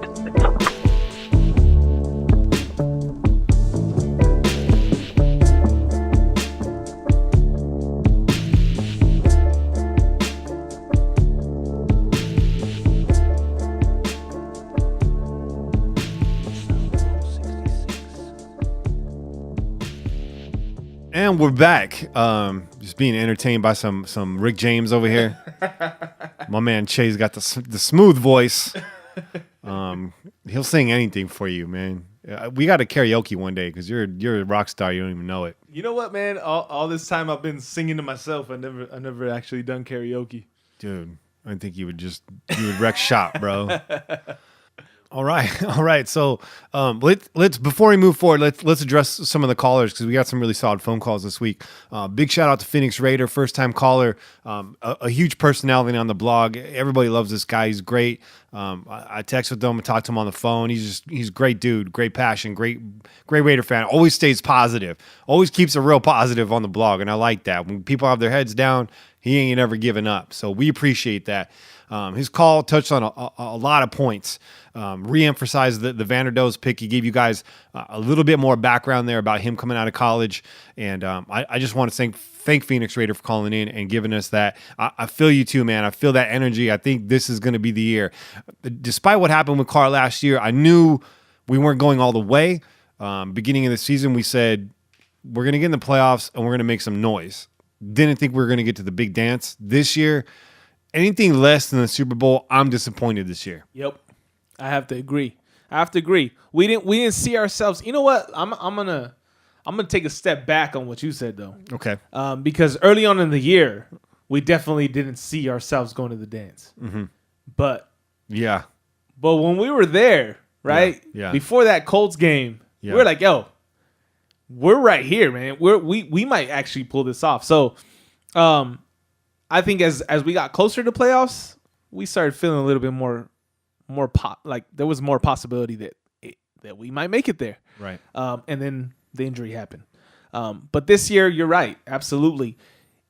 And we're back. Just being entertained by some Rick James over here. My man Chase got the smooth voice. He'll sing anything for you, man. We got a karaoke one day because you're a rock star. You don't even know it. You know what, man? All this time I've been singing to myself. I never actually done karaoke. Dude, I think you would wreck shop, bro. All right. So let's before we move forward, let's address some of the callers because we got some really solid phone calls this week. Big shout out to Phoenix Raider, first time caller, a huge personality on the blog. Everybody loves this guy. He's great. I text with him and talk to him on the phone. He's a great dude, great passion, great Raider fan. Always stays positive. Always keeps it real positive on the blog, and I like that. When people have their heads down, he ain't ever giving up. So we appreciate that. His call touched on a lot of points. Re-emphasized the Vanderdoes pick. He gave you guys a little bit more background there about him coming out of college. And I just want to thank Phoenix Raider for calling in and giving us that. I feel you too, man. I feel that energy. I think this is going to be the year. Despite what happened with Carr last year, I knew we weren't going all the way. Beginning of the season, we said, we're going to get in the playoffs and we're going to make some noise. Didn't think we were going to get to the big dance. This year, anything less than the Super Bowl, I'm disappointed this year. Yep. I have to agree. We didn't see ourselves. You know what? I'm gonna take a step back on what you said though. Okay. Because early on in the year, we definitely didn't see ourselves going to the dance. Mm-hmm. But when we were there, right? Yeah. Before that Colts game, we were like, yo, we're right here, man. We might actually pull this off. So, I think as we got closer to playoffs, we started feeling a little bit more like there was more possibility that we might make it there. Right. And then the injury happened. But this year, you're right. Absolutely.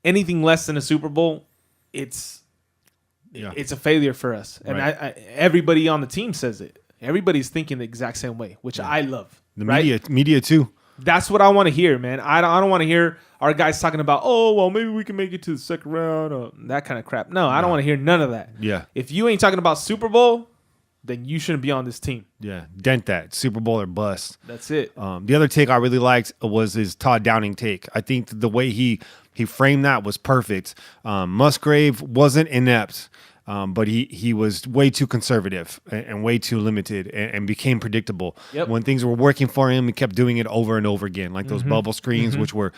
Anything less than a Super Bowl, it's a failure for us. And right. Everybody on the team says it. Everybody's thinking the exact same way, which I love. The media too. That's what I want to hear, man. I don't want to hear our guys talking about, oh, well, maybe we can make it to the second round or that kind of crap. No, I don't want to hear none of that. Yeah. If you ain't talking about Super Bowl, then you shouldn't be on this team. Yeah, dent that. Super Bowl or bust. That's it. The other take I really liked was his Todd Downing take. I think the way he framed that was perfect. Musgrave wasn't inept, but he was way too conservative and way too limited and became predictable. Yep. When things were working for him, he kept doing it over and over again, like those bubble screens, which were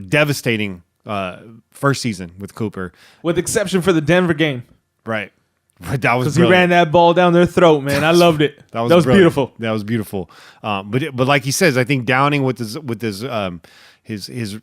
devastating first season with Cooper. With exception for the Denver game. Right. That was because he ran that ball down their throat, man. I loved it. That was brilliant. Beautiful. That was beautiful. But like he says, I think Downing with his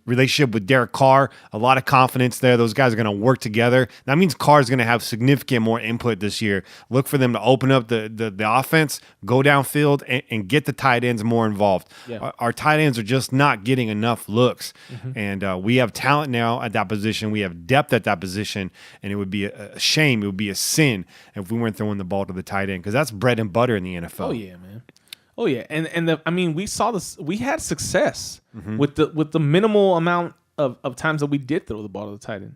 relationship with Derek Carr, a lot of confidence there. Those guys are going to work together. That means Carr's going to have significant more input this year. Look for them to open up the offense, go downfield, and get the tight ends more involved. Yeah. Our tight ends are just not getting enough looks. And we have talent now at that position. We have depth at that position. And it would be a shame, it would be a sin if we weren't throwing the ball to the tight end, because that's bread and butter in the NFL. Oh, yeah, man. Oh yeah, and we saw this. We had success with the minimal amount of times that we did throw the ball to the tight end.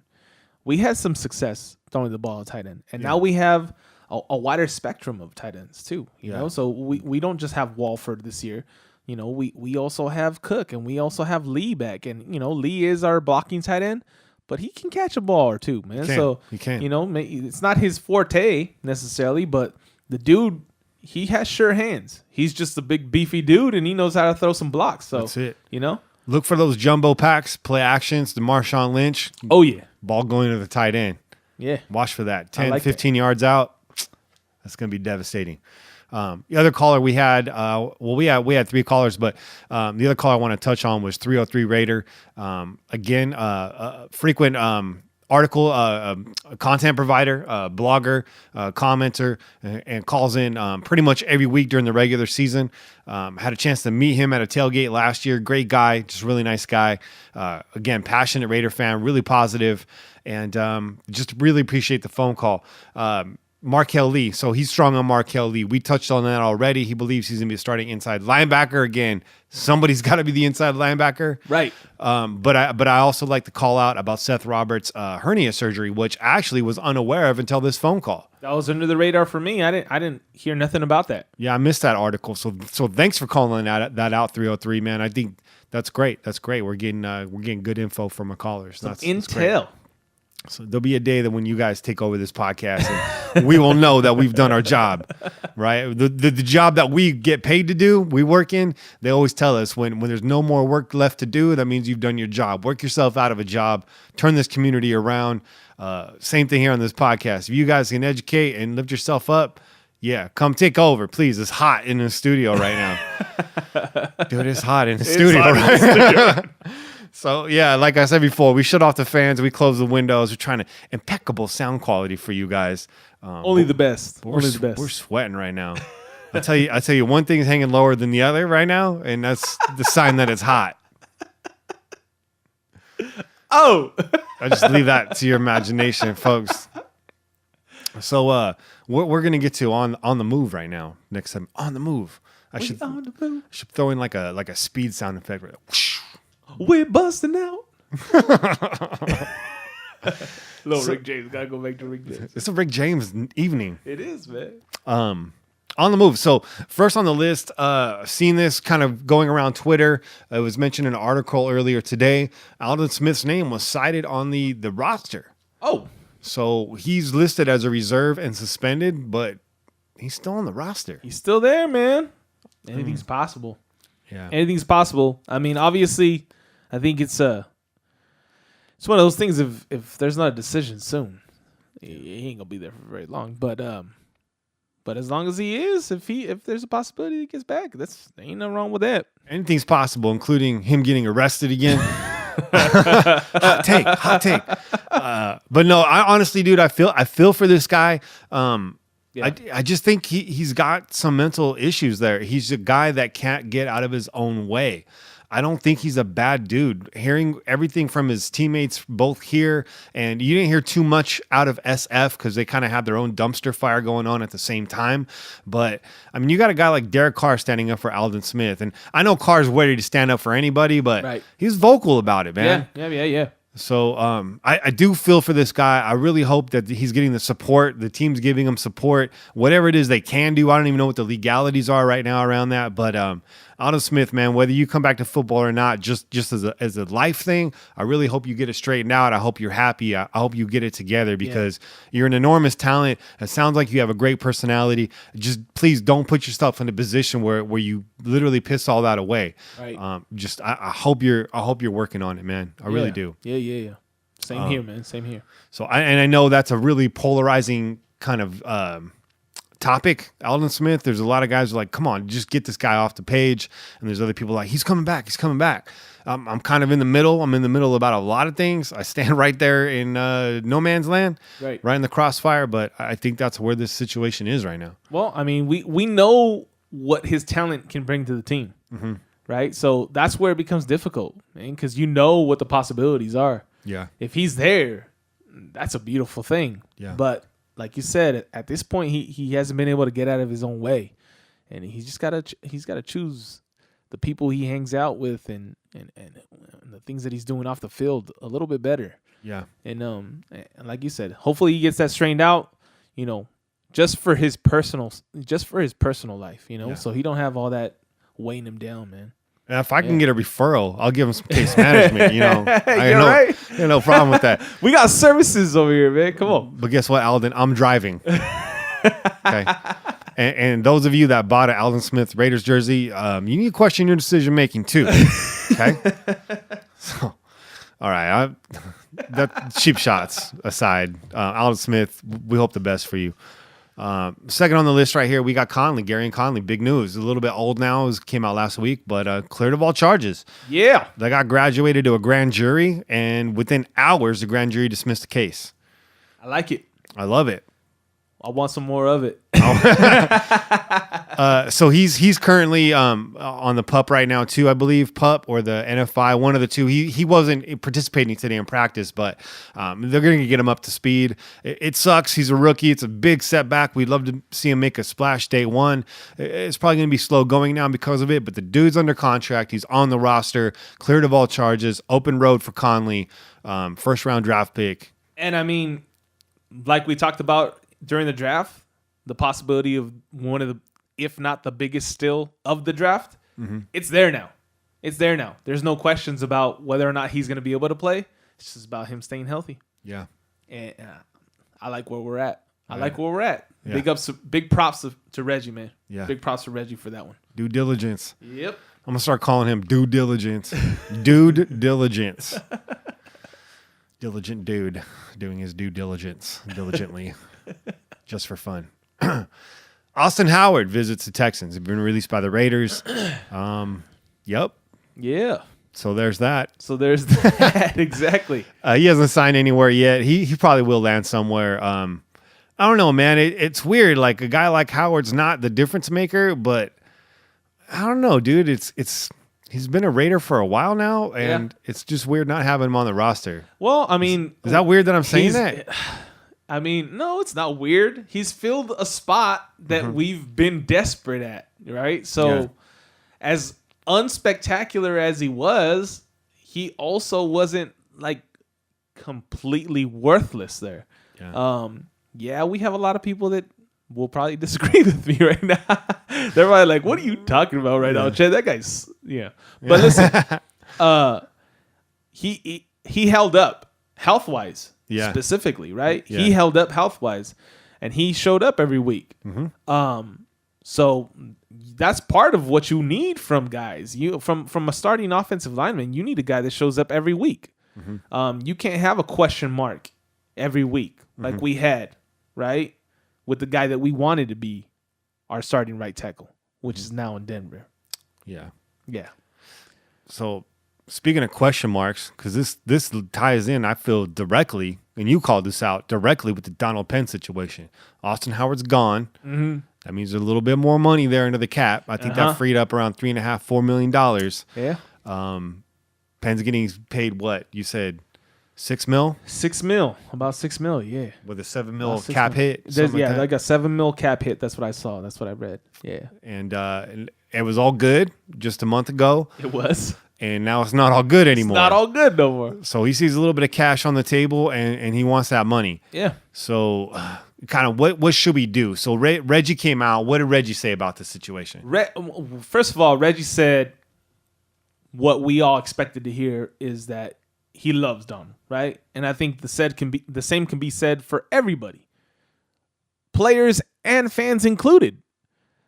We had some success throwing the ball to the tight end, and now we have a wider spectrum of tight ends too. You know, so we don't just have Walford this year. You know, we also have Cook, and we also have Lee back, and you know, Lee is our blocking tight end, but he can catch a ball or two, man. He can. You know, it's not his forte necessarily, but the dude. He has sure hands. He's just a big beefy dude, and he knows how to throw some blocks. So that's it. You know, look for those jumbo packs, play actions, the Marshawn Lynch. Oh yeah, ball going to the tight end. Yeah, watch for that. 10, like 15 yards out. That's going to be devastating. The other caller we had, we had three callers, but the other caller I want to touch on was 303 Raider. Again, frequent article, content provider, blogger, commenter, and calls in pretty much every week during the regular season. Had a chance to meet him at a tailgate last year. Great guy, just really nice guy. Again, passionate Raider fan, really positive, and just really appreciate the phone call. Markel Lee. So he's strong on Markel Lee. We touched on that already. He believes he's going to be starting inside linebacker again. Somebody's got to be the inside linebacker. Right. But I also like to call out about Seth Roberts' hernia surgery, which I actually was unaware of until this phone call. That was under the radar for me. I didn't hear nothing about that. Yeah, I missed that article. So thanks for calling that out, 303, man. I think that's great. That's great. We're getting good info from our callers. That's intel. So there'll be a day that when you guys take over this podcast, and we will know that we've done our job, right? The job that we get paid to do, we work in. They always tell us when there's no more work left to do, that means you've done your job. Work yourself out of a job. Turn this community around. Same thing here on this podcast. If you guys can educate and lift yourself up, yeah, come take over, please. It's hot in the studio right now. Dude, it's hot in the studio right now. So, yeah, like I said before, we shut off the fans. We close the windows. We're trying to impeccable sound quality for you guys. Only the best. We're sweating right now. I tell you, one thing is hanging lower than the other right now, and that's the sign that it's hot. Oh! I just leave that to your imagination, folks. So, what we're going to get to on the move right now. Next time, on the move. I should throw in like a speed sound effect. Right? Whoosh. We're busting out. Rick James. Gotta go back to Rick James. It's a Rick James evening. It is, man. On the move. So first on the list, seen this kind of going around Twitter. It was mentioned in an article earlier today. Aldon Smith's name was cited on the roster. Oh. So he's listed as a reserve and suspended, but he's still on the roster. He's still there, man. Anything's possible. Yeah. Anything's possible. I mean, obviously, I think it's one of those things. If there's not a decision soon, he ain't gonna be there for very long. But as long as he is, if there's a possibility he gets back, there ain't nothing wrong with that. Anything's possible, including him getting arrested again. hot take. But no, I honestly, dude, I feel for this guy. Yeah. I just think he's got some mental issues there. He's a guy that can't get out of his own way. I don't think he's a bad dude. Hearing everything from his teammates both here, and you didn't hear too much out of SF because they kind of have their own dumpster fire going on at the same time. But, I mean, you got a guy like Derek Carr standing up for Aldon Smith. And I know Carr's ready to stand up for anybody, but he's vocal about it, man. Yeah. So I do feel for this guy. I really hope that he's getting the support. The team's giving him support. Whatever it is they can do. I don't even know what the legalities are right now around that. But Aldon Smith, man, whether you come back to football or not, just as a life thing, I really hope you get it straightened out. I hope you're happy. I hope you get it together because you're an enormous talent. It sounds like you have a great personality. Just please don't put yourself in a position where you literally piss all that away. Right. I hope you're working on it, man. I really do. Yeah. Yeah. Same here, man. Same here. So I know that's a really polarizing kind of topic. Aldon Smith, there's a lot of guys who are like, come on, just get this guy off the page. And there's other people like, he's coming back. I'm kind of in the middle. I'm in the middle about a lot of things. I stand right there in no man's land, right in the crossfire. But I think that's where this situation is right now. Well, I mean, we know what his talent can bring to the team, right? So that's where it becomes difficult, man, because you know what the possibilities are. Yeah. If he's there, that's a beautiful thing. Yeah. But like you said, at this point, he hasn't been able to get out of his own way, and he's got to choose the people he hangs out with and the things that he's doing off the field a little bit better. Yeah. And like you said, hopefully he gets that straightened out, just for his personal life, so he don't have all that weighing him down, man. And if I can get a referral, I'll give him some case management. Right. No problem with that. We got services over here, man. Come on. But guess what, Aldon? I'm driving. Okay. And those of you that bought an Aldon Smith Raiders jersey, you need to question your decision making too. Okay. So, all right. That cheap shots aside, Aldon Smith, we hope the best for you. Second on the list right here, we got Conley, Gary and Conley. Big news. A little bit old now. It came out last week, but cleared of all charges. Yeah. They got graduated to a grand jury, and within hours, the grand jury dismissed the case. I like it. I love it. I want some more of it. So he's currently on the PUP right now too, I believe, PUP or the NFI, one of the two. He wasn't participating today in practice, but they're going to get him up to speed. It sucks. He's a rookie. It's a big setback. We'd love to see him make a splash day one. It's probably going to be slow going now because of it, but the dude's under contract. He's on the roster, cleared of all charges, open road for Conley, first round draft pick. And I mean, like we talked about during the draft, the possibility of one of the, if not the biggest steal of the draft, it's there now. There's no questions about whether or not he's going to be able to play. It's just about him staying healthy. Yeah. And I like where we're at. Yeah. Big props to Reggie, man. Yeah. Big props to Reggie for that one. Due diligence. Yep. I'm going to start calling him due diligence. Dude diligence. Diligent dude doing his due diligence diligently. Just for fun. Austin Howard visits the Texans. He's been released by the Raiders. Yep. Yeah. So there's that. Exactly. He hasn't signed anywhere yet. He probably will land somewhere. I don't know, man. It's weird. Like a guy like Howard's not the difference maker, but I don't know, dude. He's been a Raider for a while now, and it's just weird not having him on the roster. Well, I mean, is that weird that I'm saying that? I mean, no, it's not weird. He's filled a spot that we've been desperate at, right? So, as unspectacular as he was, he also wasn't like completely worthless there. Yeah, we have a lot of people that will probably disagree with me right now. They're probably like, "What are you talking about right now, Chad? That guy's But listen, he held up health-wise. Specifically, right? Yeah. He held up health-wise, and he showed up every week. So that's part of what you need from guys. From a starting offensive lineman, you need a guy that shows up every week. You can't have a question mark every week like we had, right? With the guy that we wanted to be our starting right tackle, which is now in Denver. Yeah. So speaking of question marks, because this ties in, I feel directly, and you called this out directly with the Donald Penn situation. Austin Howard's gone. That means there's a little bit more money there into the cap. I think that freed up around $3.5–4 million. Yeah. Penn's getting paid what? You said $6 million? $6 million. About $6 million, yeah. With a $7 million cap hit? Like a $7 million cap hit. That's what I saw. That's what I read. Yeah. And it was all good just a month ago. It was. And now it's not all good anymore. It's not all good no more. So he sees a little bit of cash on the table, and he wants that money. Yeah. So kind of what should we do? So Reggie came out. What did Reggie say about the situation? First of all, Reggie said what we all expected to hear is that he loves Donald, right? And I think the same can be said for everybody, players and fans included.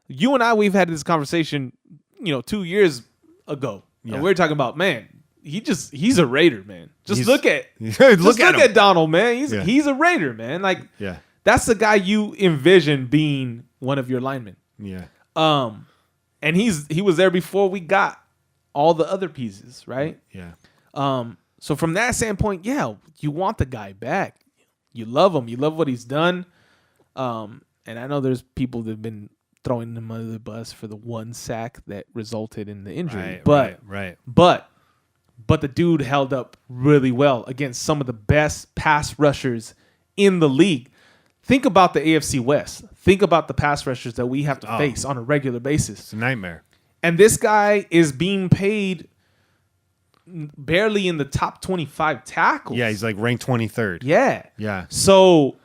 You and I, we've had this conversation, 2 years ago. Yeah. And we're talking about, man, he's a Raider, man. Just look at look at Donald, man. Yeah. He's a Raider, man. Like Yeah. that's the guy you envision being one of your linemen. Yeah. And he was there before we got all the other pieces, right? Yeah. So from that standpoint, yeah, you want the guy back. You love him. You love what he's done. And I know there's people that have been throwing him under the bus for the one sack that resulted in the injury. Right. But the dude held up really well against some of the best pass rushers in the league. Think about the AFC West. Think about the pass rushers that we have to face on a regular basis. It's a nightmare. And this guy is being paid barely in the top 25 tackles. Yeah, he's like ranked 23rd. Yeah. Yeah. So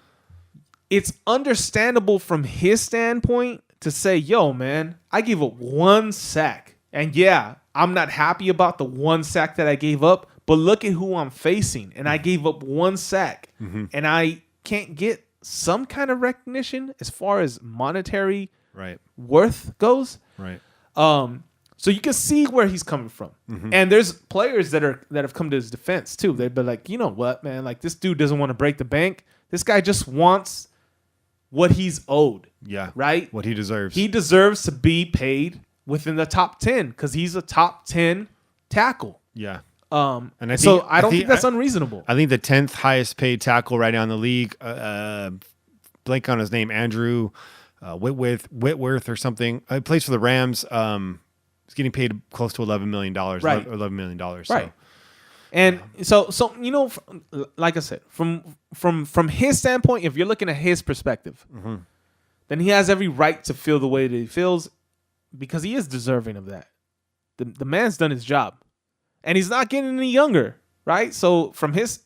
it's understandable from his standpoint to say, yo, man, I gave up one sack. And yeah, I'm not happy about the one sack that I gave up, but look at who I'm facing. And I gave up one sack. Mm-hmm. And I can't get some kind of recognition as far as monetary worth goes. Right. So you can see where he's coming from. Mm-hmm. And there's players that have come to his defense too. They've been like, you know what, man? Like this dude doesn't want to break the bank. This guy just wants what he's owed. Yeah. Right? What he deserves. He deserves to be paid within the top 10 because he's a top 10 tackle. Yeah. And I don't think that's unreasonable. I think the 10th highest paid tackle right now in the league, blank on his name, Andrew Whitworth or something. He plays for the Rams. He's getting paid close to $11 million. Right. $11 million. Right. So. And so you know, like I said, from his standpoint, if you're looking at his perspective, then he has every right to feel the way that he feels because he is deserving of that. The man's done his job, and he's not getting any younger, right? So from his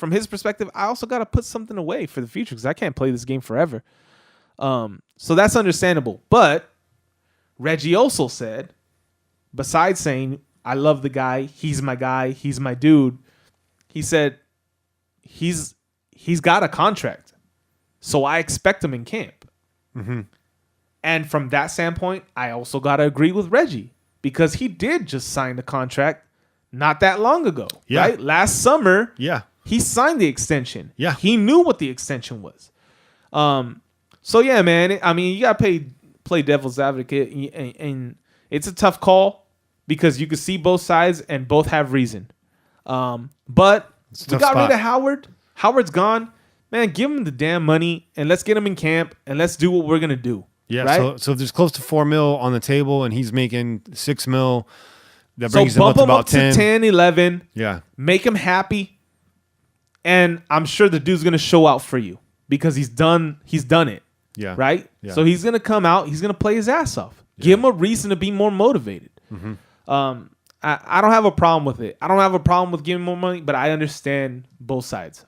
perspective, I also got to put something away for the future because I can't play this game forever. So that's understandable. But Reggie also said, besides saying, I love the guy, he's my dude, he said he's got a contract. So I expect him in camp. Mm-hmm. And from that standpoint, I also got to agree with Reggie because he did just sign the contract not that long ago. Yeah. Right? Last summer, Yeah. he signed the extension. Yeah. He knew what the extension was. So yeah, man, I mean, you got to play devil's advocate, and it's a tough call because you can see both sides and both have reason. But we got rid of Howard. Howard's gone. Man, give him the damn money and let's get him in camp and let's do what we're going to do. Yeah. Right? So if there's close to $4 million on the table and he's making $6 million, that So brings him bump up to him about up to 10, 11. Yeah. Make him happy. And I'm sure the dude's going to show out for you because he's done it. Yeah. Right? Yeah. So he's going to come out. He's going to play his ass off. Give him a reason to be more motivated. Mm-hmm. I don't have a problem with it. I don't have a problem with giving more money, but I understand both sides.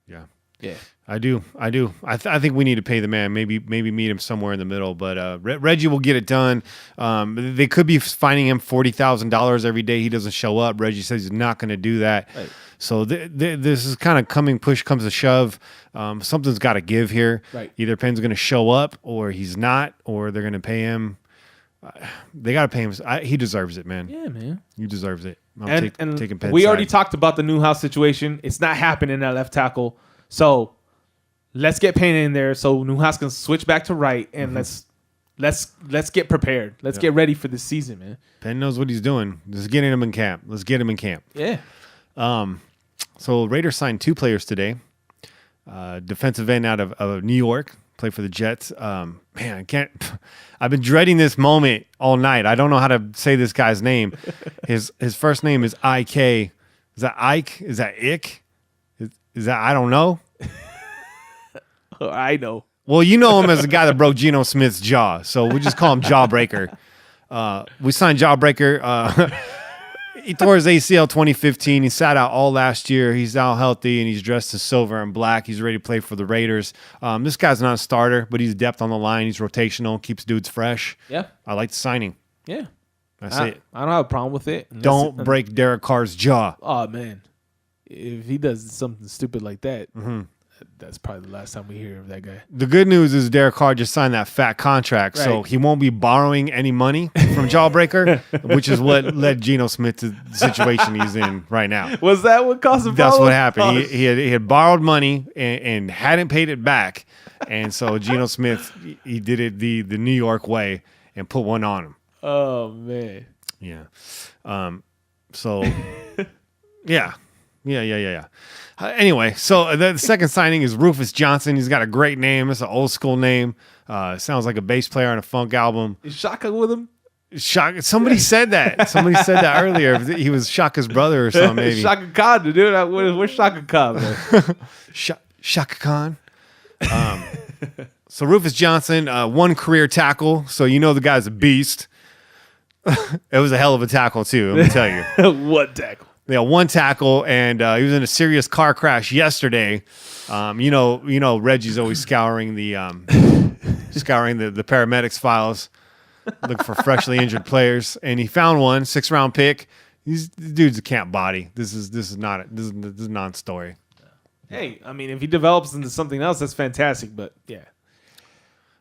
Yeah. Yeah. I do. I think we need to pay the man. Maybe meet him somewhere in the middle. But Reggie will get it done. They could be finding him $40,000 every day he doesn't show up. Reggie says he's not going to do that. Right. So this is kind of coming. Push comes to shove. Something's got to give here. Right. Either Penn's going to show up, or he's not, or they're going to pay him. They got to pay him. He deserves it, man. Yeah, man. He deserves it. And taking Penn's we side. already talked about the Newhouse situation. It's not happening at left tackle. So let's get Penn in there so Newhouse can switch back to right, and let's get prepared. Let's get ready for this season, man. Penn knows what he's doing. Just getting him in camp. Let's get him in camp. Yeah. So Raiders signed 2 players today. Defensive end out of New York, play for the Jets. Man, I can't. I've been dreading this moment all night. I don't know how to say this guy's name. His first name is I.K. Is that Ike? Is that Ick? Is that I don't know? I know. Well, you know him as the guy that broke Geno Smith's jaw, so we just call him Jawbreaker. We signed Jawbreaker. He tore his ACL 2015. He sat out all last year. He's now healthy, and he's dressed in silver and black. He's ready to play for the Raiders. This guy's not a starter, but he's depth on the line. He's rotational, keeps dudes fresh. Yeah. I like the signing. Yeah. That's it. I don't have a problem with it. Don't break Derek Carr's jaw. Oh, man. If he does something stupid like that, that's probably the last time we hear of that guy. The good news is Derek Carr just signed that fat contract, so Right. he won't be borrowing any money from Jawbreaker, which is what led Geno Smith to the situation he's in right now. Was that what caused the That's problem? what happened. Oh, He had borrowed money and hadn't paid it back, and so Geno Smith he did it the New York way and put one on him. oh man. Yeah. So yeah. Anyway, so the second signing is Rufus Johnson. He's got a great name. It's an old school name. Sounds like a bass player on a funk album. Is Shaka with him? Somebody said that. Somebody said that earlier. He was Shaka's brother or something, maybe. Shaka Khan, dude. Where's Shaka Khan, man? Shaka Khan. So Rufus Johnson, one career tackle. So you know the guy's a beast. It was a hell of a tackle too, let me tell you. What tackle? Yeah, one tackle, and he was in a serious car crash yesterday. You know, Reggie's always scouring the paramedics files, looking for freshly injured players, and he found one 6th-round pick. The dude's a camp body. This is non-story. Hey, I mean, if he develops into something else, that's fantastic. But yeah.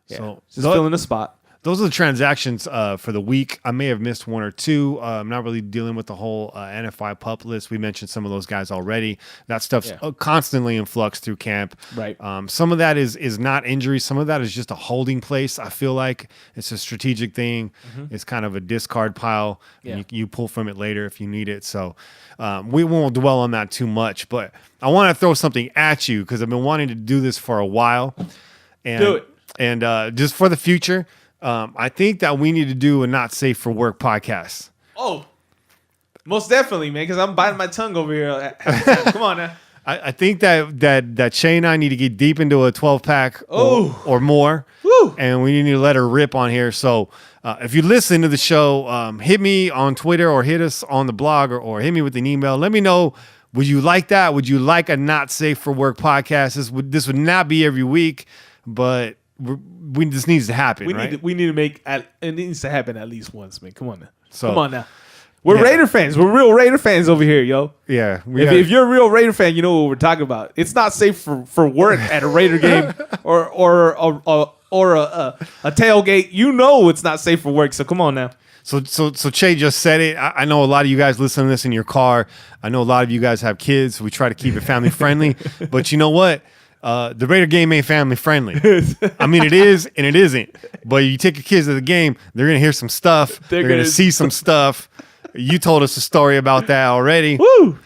So Just filling the spot. those are the transactions for the week. I may have missed one or two. I'm not really dealing with the whole NFI pup list. We mentioned some of those guys already. That stuff's constantly in flux through camp. Right. Some of that is not injury. Some of that is just a holding place. I feel like it's a strategic thing. Mm-hmm. It's kind of a discard pile. Yeah. And you pull from it later if you need it. So we won't dwell on that too much. But I want to throw something at you because I've been wanting to do this for a while. And, do it. And just for the future, I think that we need to do a Not Safe for Work podcast. Oh, most definitely, man, because I'm biting my tongue over here. Come on now. I think that Shay and I need to get deep into a 12-pack or more. Woo. And we need to let her rip on here. So if you listen to the show, hit me on Twitter or hit us on the blog or hit me with an email. Let me know, would you like that? Would you like a Not Safe for Work podcast? This would not be every week, but this needs to happen. We need to make it needs to happen at least once, man. Come on now. So, come on now. We're Raider fans. We're real Raider fans over here, yo. Yeah. If you're a real Raider fan, you know what we're talking about. It's not safe for work at a Raider game or a tailgate. You know it's not safe for work. So come on now. So Che just said it. I know a lot of you guys listen to this in your car. I know a lot of you guys have kids. We try to keep it family friendly. But you know what? The Raider game ain't family friendly. I mean, it is and it isn't. But you take your kids to the game, they're going to hear some stuff. They're going to see some stuff. You told us a story about that already. Woo!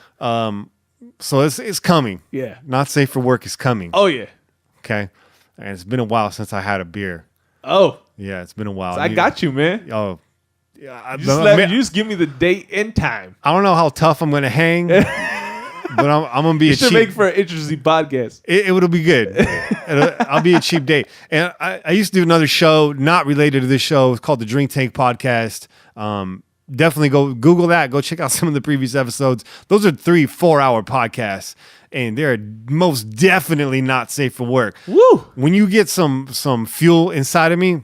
So it's coming. Yeah. Not Safe for Work is coming. Oh, yeah. Okay. And it's been a while since I had a beer. Oh. Yeah, it's been a while. So I got you, man. Oh. Yeah, you just give me the date and time. I don't know how tough I'm going to hang. But I'm gonna be you a cheap. Should make for an interesting podcast. It will be good. I'll be a cheap date. And I used to do another show not related to this show. It's called the Drink Tank Podcast. Definitely go Google that. Go check out some of the previous episodes. Those are 3-4 hour podcasts, and they're most definitely not safe for work. Woo! When you get some fuel inside of me,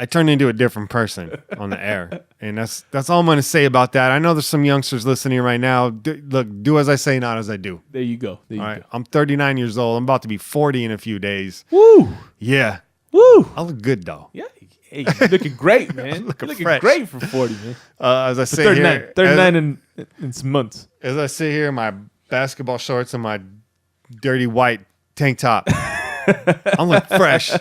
I turned into a different person on the air. And that's all I'm going to say about that. I know there's some youngsters listening right now. Do as I say, not as I do. There you go. All right. I'm 39 years old. I'm about to be 40 in a few days. Woo! Yeah. Woo! I look good, though. Yeah. Hey, you're looking great, man. Looking fresh. Great for 40, man. As I say 39. here. 39 in some months. As I sit here in my basketball shorts and my dirty white tank top, I look fresh.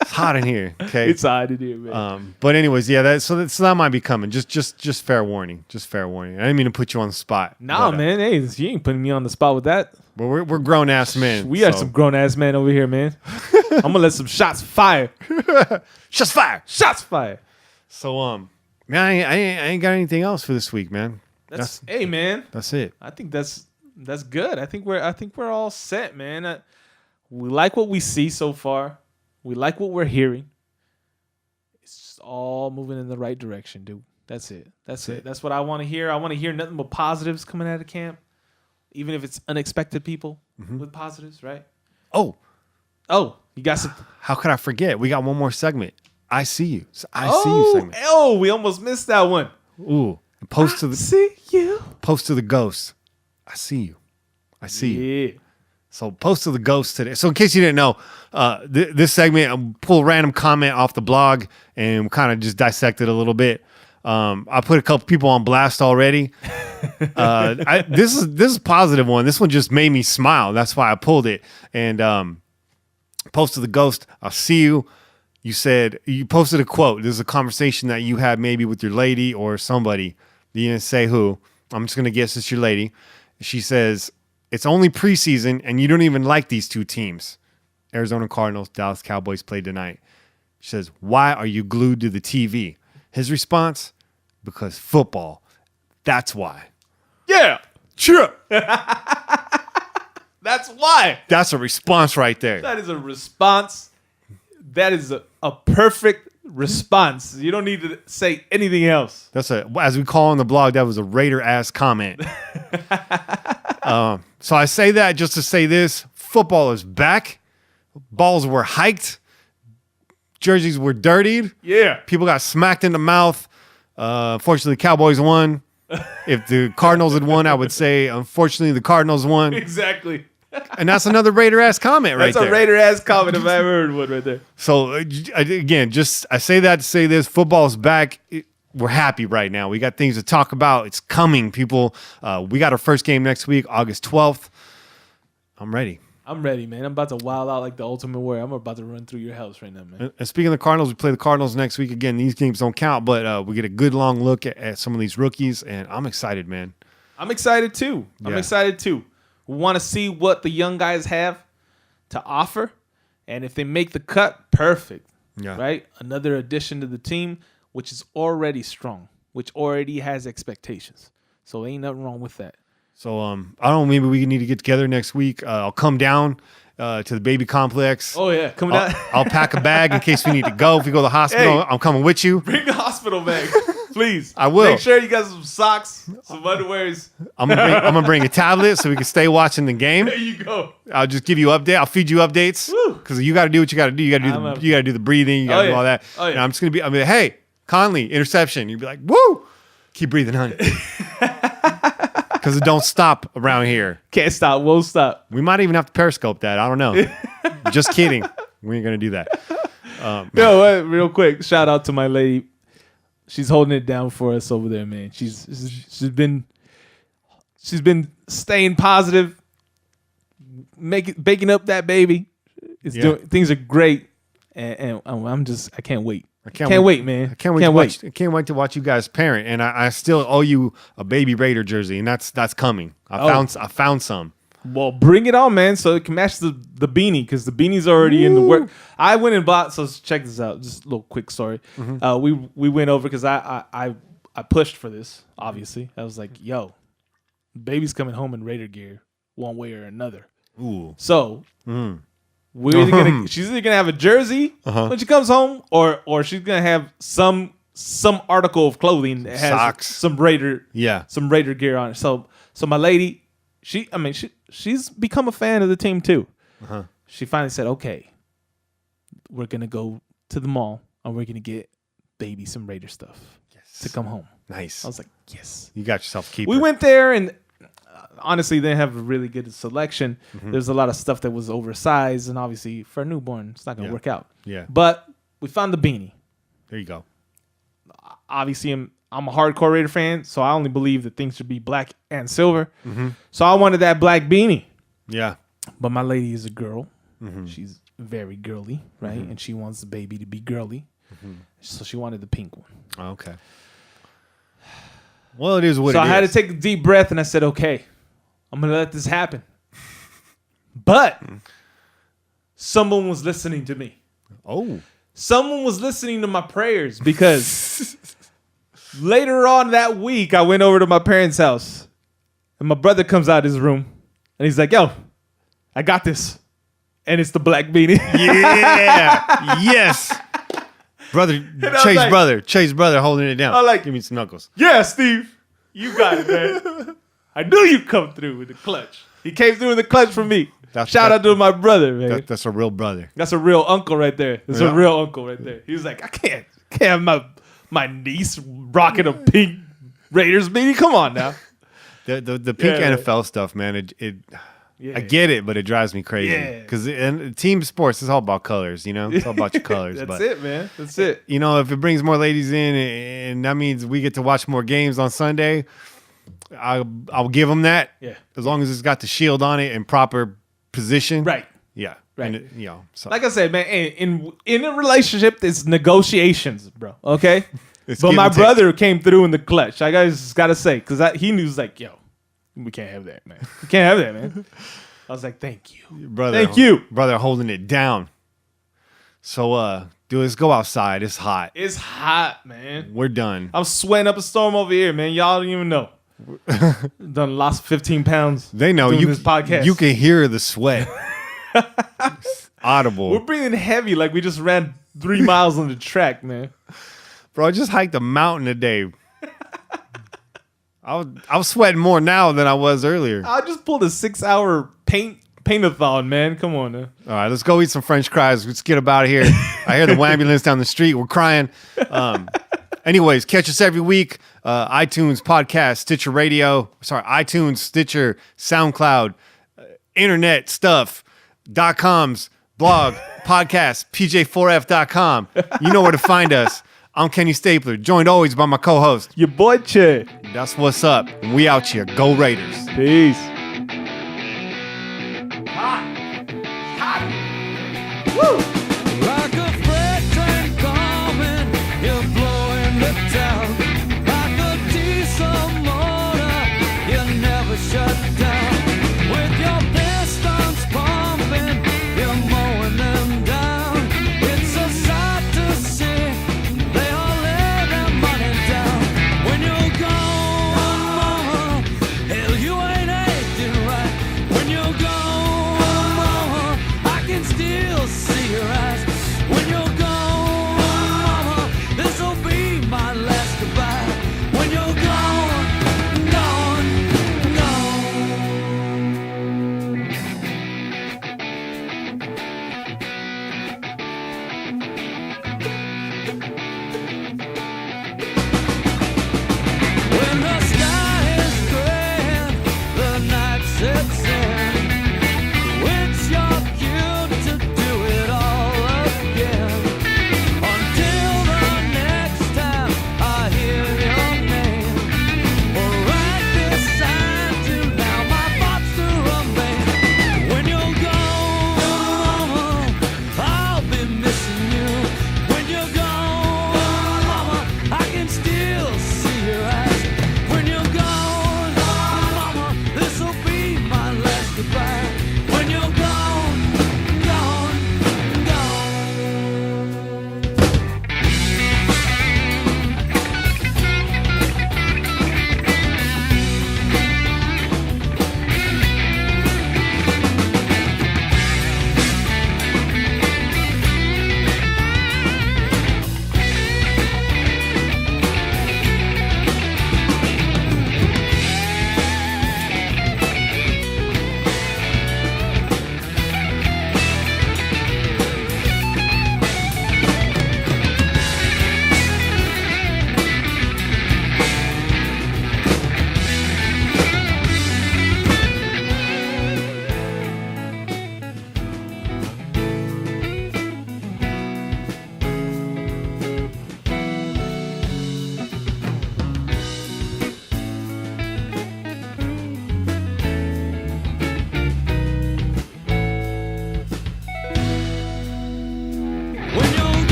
It's hot in here. Okay, it's hot in here, man. But anyways, yeah. So that might be coming. Just fair warning. Just fair warning. I didn't mean to put you on the spot. Nah, man. Hey, you ain't putting me on the spot with that. Well, we're grown ass men. We are some grown ass men over here, man. I'm gonna let some shots fire. Shots fire. Shots fire. So man, I ain't got anything else for this week, man. Hey, man. That's it. I think that's good. I think we're all set, man. We like what we see so far. We like what we're hearing. It's just all moving in the right direction, dude. That's it. That's it. That's what I want to hear. I want to hear nothing but positives coming out of camp, even if it's unexpected people with positives, right? Oh, you got some. How could I forget? We got one more segment. I see you. I see you segment. Oh, we almost missed that one. Ooh. Post to the see you. Post to the ghost. I see you. I see you. Yeah. So post to the ghost today. So in case you didn't know, this segment, I'll pull a random comment off the blog and kind of just dissect it a little bit. I put a couple people on blast already. This is a positive one. This one just made me smile. That's why I pulled it. And post to the ghost. I'll see you. You said you posted a quote. This is a conversation that you had maybe with your lady or somebody. You didn't say who. I'm just gonna guess it's your lady. She says it's only preseason and you don't even like these two teams. Arizona Cardinals, Dallas Cowboys play tonight. She says, why are you glued to the TV? His response, because football. That's why. Yeah. Sure. That's why. That's a response right there. That is a response. That is a perfect response. You don't need to say anything else. That's as we call on the blog, that was a Raider ass comment. So I say that just to say this: football is back. Balls were hiked. Jerseys were dirtied. Yeah. People got smacked in the mouth. Unfortunately, the Cowboys won. If the Cardinals had won, I would say, unfortunately, the Cardinals won. Exactly. And that's another Raider ass comment right there. That's a Raider ass comment if I ever heard one right there. So again, I say that to say this: football is back. We're happy right now. We got things to talk about. It's coming, people. We got our first game next week, August 12th. I'm ready. I'm ready, man. I'm about to wild out like the Ultimate Warrior. I'm about to run through your house right now, man. And speaking of the Cardinals, we play the Cardinals next week. Again, these games don't count, but we get a good long look at some of these rookies, and I'm excited, man. I'm excited too. We want to see what the young guys have to offer, and if they make the cut, perfect. Yeah. Right? Another addition to the team, which is already strong, which already has expectations. So ain't nothing wrong with that. So I don't know, maybe we need to get together next week. I'll come down to the baby complex. Oh yeah, coming down. I'll pack a bag in case we need to go. If we go to the hospital, Hey. I'm coming with you. Bring the hospital bag, please. I will. Make sure you got some socks, some underwears. I'm gonna bring a tablet so we can stay watching the game. There you go. I'll just give you update. I'll feed you updates because you got to do what you got to do. You got to do the breathing. You got to do all that. Oh, yeah. And I'm just gonna be. I'm like, hey, Conley, interception. You'd be like, woo, keep breathing, honey. Because it don't stop around here. Can't stop, won't stop. We might even have to periscope that. I don't know. Just kidding. We ain't gonna do that. Yo, real quick, shout out to my lady. She's holding it down for us over there, man. She's been staying positive, baking up that baby. Things are great, and I can't wait. I can't wait, man. I can't wait to watch you guys parent. And I still owe you a baby Raider jersey, and that's coming. I found some. Well, bring it on, man, so it can match the beanie, because the beanie's already in the work. I went and bought. So check this out. Just a little quick story. Mm-hmm. We went over because I pushed for this. Obviously, I was like, yo, baby's coming home in Raider gear one way or another. Ooh. So. She's either gonna have a jersey when she comes home, or she's gonna have some article of clothing that has socks, some Raider gear on it. So my lady, she's become a fan of the team too. She finally said, okay, we're gonna go to the mall and we're gonna get baby some Raider stuff to come home. Nice. I was like, yes, you got yourself a keeper. We went there and. Honestly, they have a really good selection. There's a lot of stuff that was oversized, and obviously for a newborn, it's not going to work out. Yeah. But we found the beanie. There you go. Obviously, I'm a hardcore Raider fan, so I only believe that things should be black and silver. So I wanted that black beanie. Yeah. But my lady is a girl. She's very girly, right? And she wants the baby to be girly. So she wanted the pink one. Oh, okay. Well, it is what it is. So I had to take a deep breath, and I said, okay, I'm going to let this happen. But someone was listening to me. Oh. Someone was listening to my prayers, because later on that week, I went over to my parents' house, and my brother comes out of his room, and he's like, yo, I got this. And it's the black beanie. Yeah. Yes. Brother, Chase brother holding it down. I like, give me some knuckles. Yeah, Steve, you got it, man. I knew you'd come through with the clutch. He came through with the clutch for me. Shout out to my brother, man. That's a real brother. That's a real uncle right there. That's a real uncle right there. He was like, I can't have my niece rocking a pink Raiders beanie. Come on now. The pink Yeah, NFL stuff, man. It Yeah. I get it, but it drives me crazy Yeah. because in team sports is all about colors. You know, it's all about your colors. That's but, it, man. That's it. You know, if it brings more ladies in, and that means we get to watch more games on Sunday, I'll give them that. Yeah. As long as it's got the shield on it in proper position. Right. Yeah. Right. And you know, so Like I said, man, in a relationship, it's negotiations, bro. Okay. It's But give my and take. brother came through in the clutch. I just gotta say, because he knew, like, yo, we can't have that, man. We can't have that, man. I was like, thank you, brother. Thank you. Brother, holding it down. So, dude, let's go outside. It's hot. It's hot, man. We're done. I'm sweating up a storm over here, man. Y'all don't even know. Done lost 15 pounds. They know doing you. this podcast. You can hear the sweat. It's audible. We're breathing heavy, like we just ran 3 miles on the track, man. Bro, I just hiked a mountain today. I was sweating more now than I was earlier. I just pulled a 6-hour paint-a-thon, man. Come on, man. All right, let's go eat some French fries. Let's get about here. I hear the ambulance down the street. We're crying. Anyways, catch us every week. iTunes, podcast, Stitcher Radio. Sorry, iTunes, Stitcher, SoundCloud, internet stuff, .coms, blog, podcast, pj4f.com. You know where to find us. I'm Kenny Stapler, joined always by my co-host. Your boy, Che. That's what's up. And we out here. Go Raiders. Peace. Woo!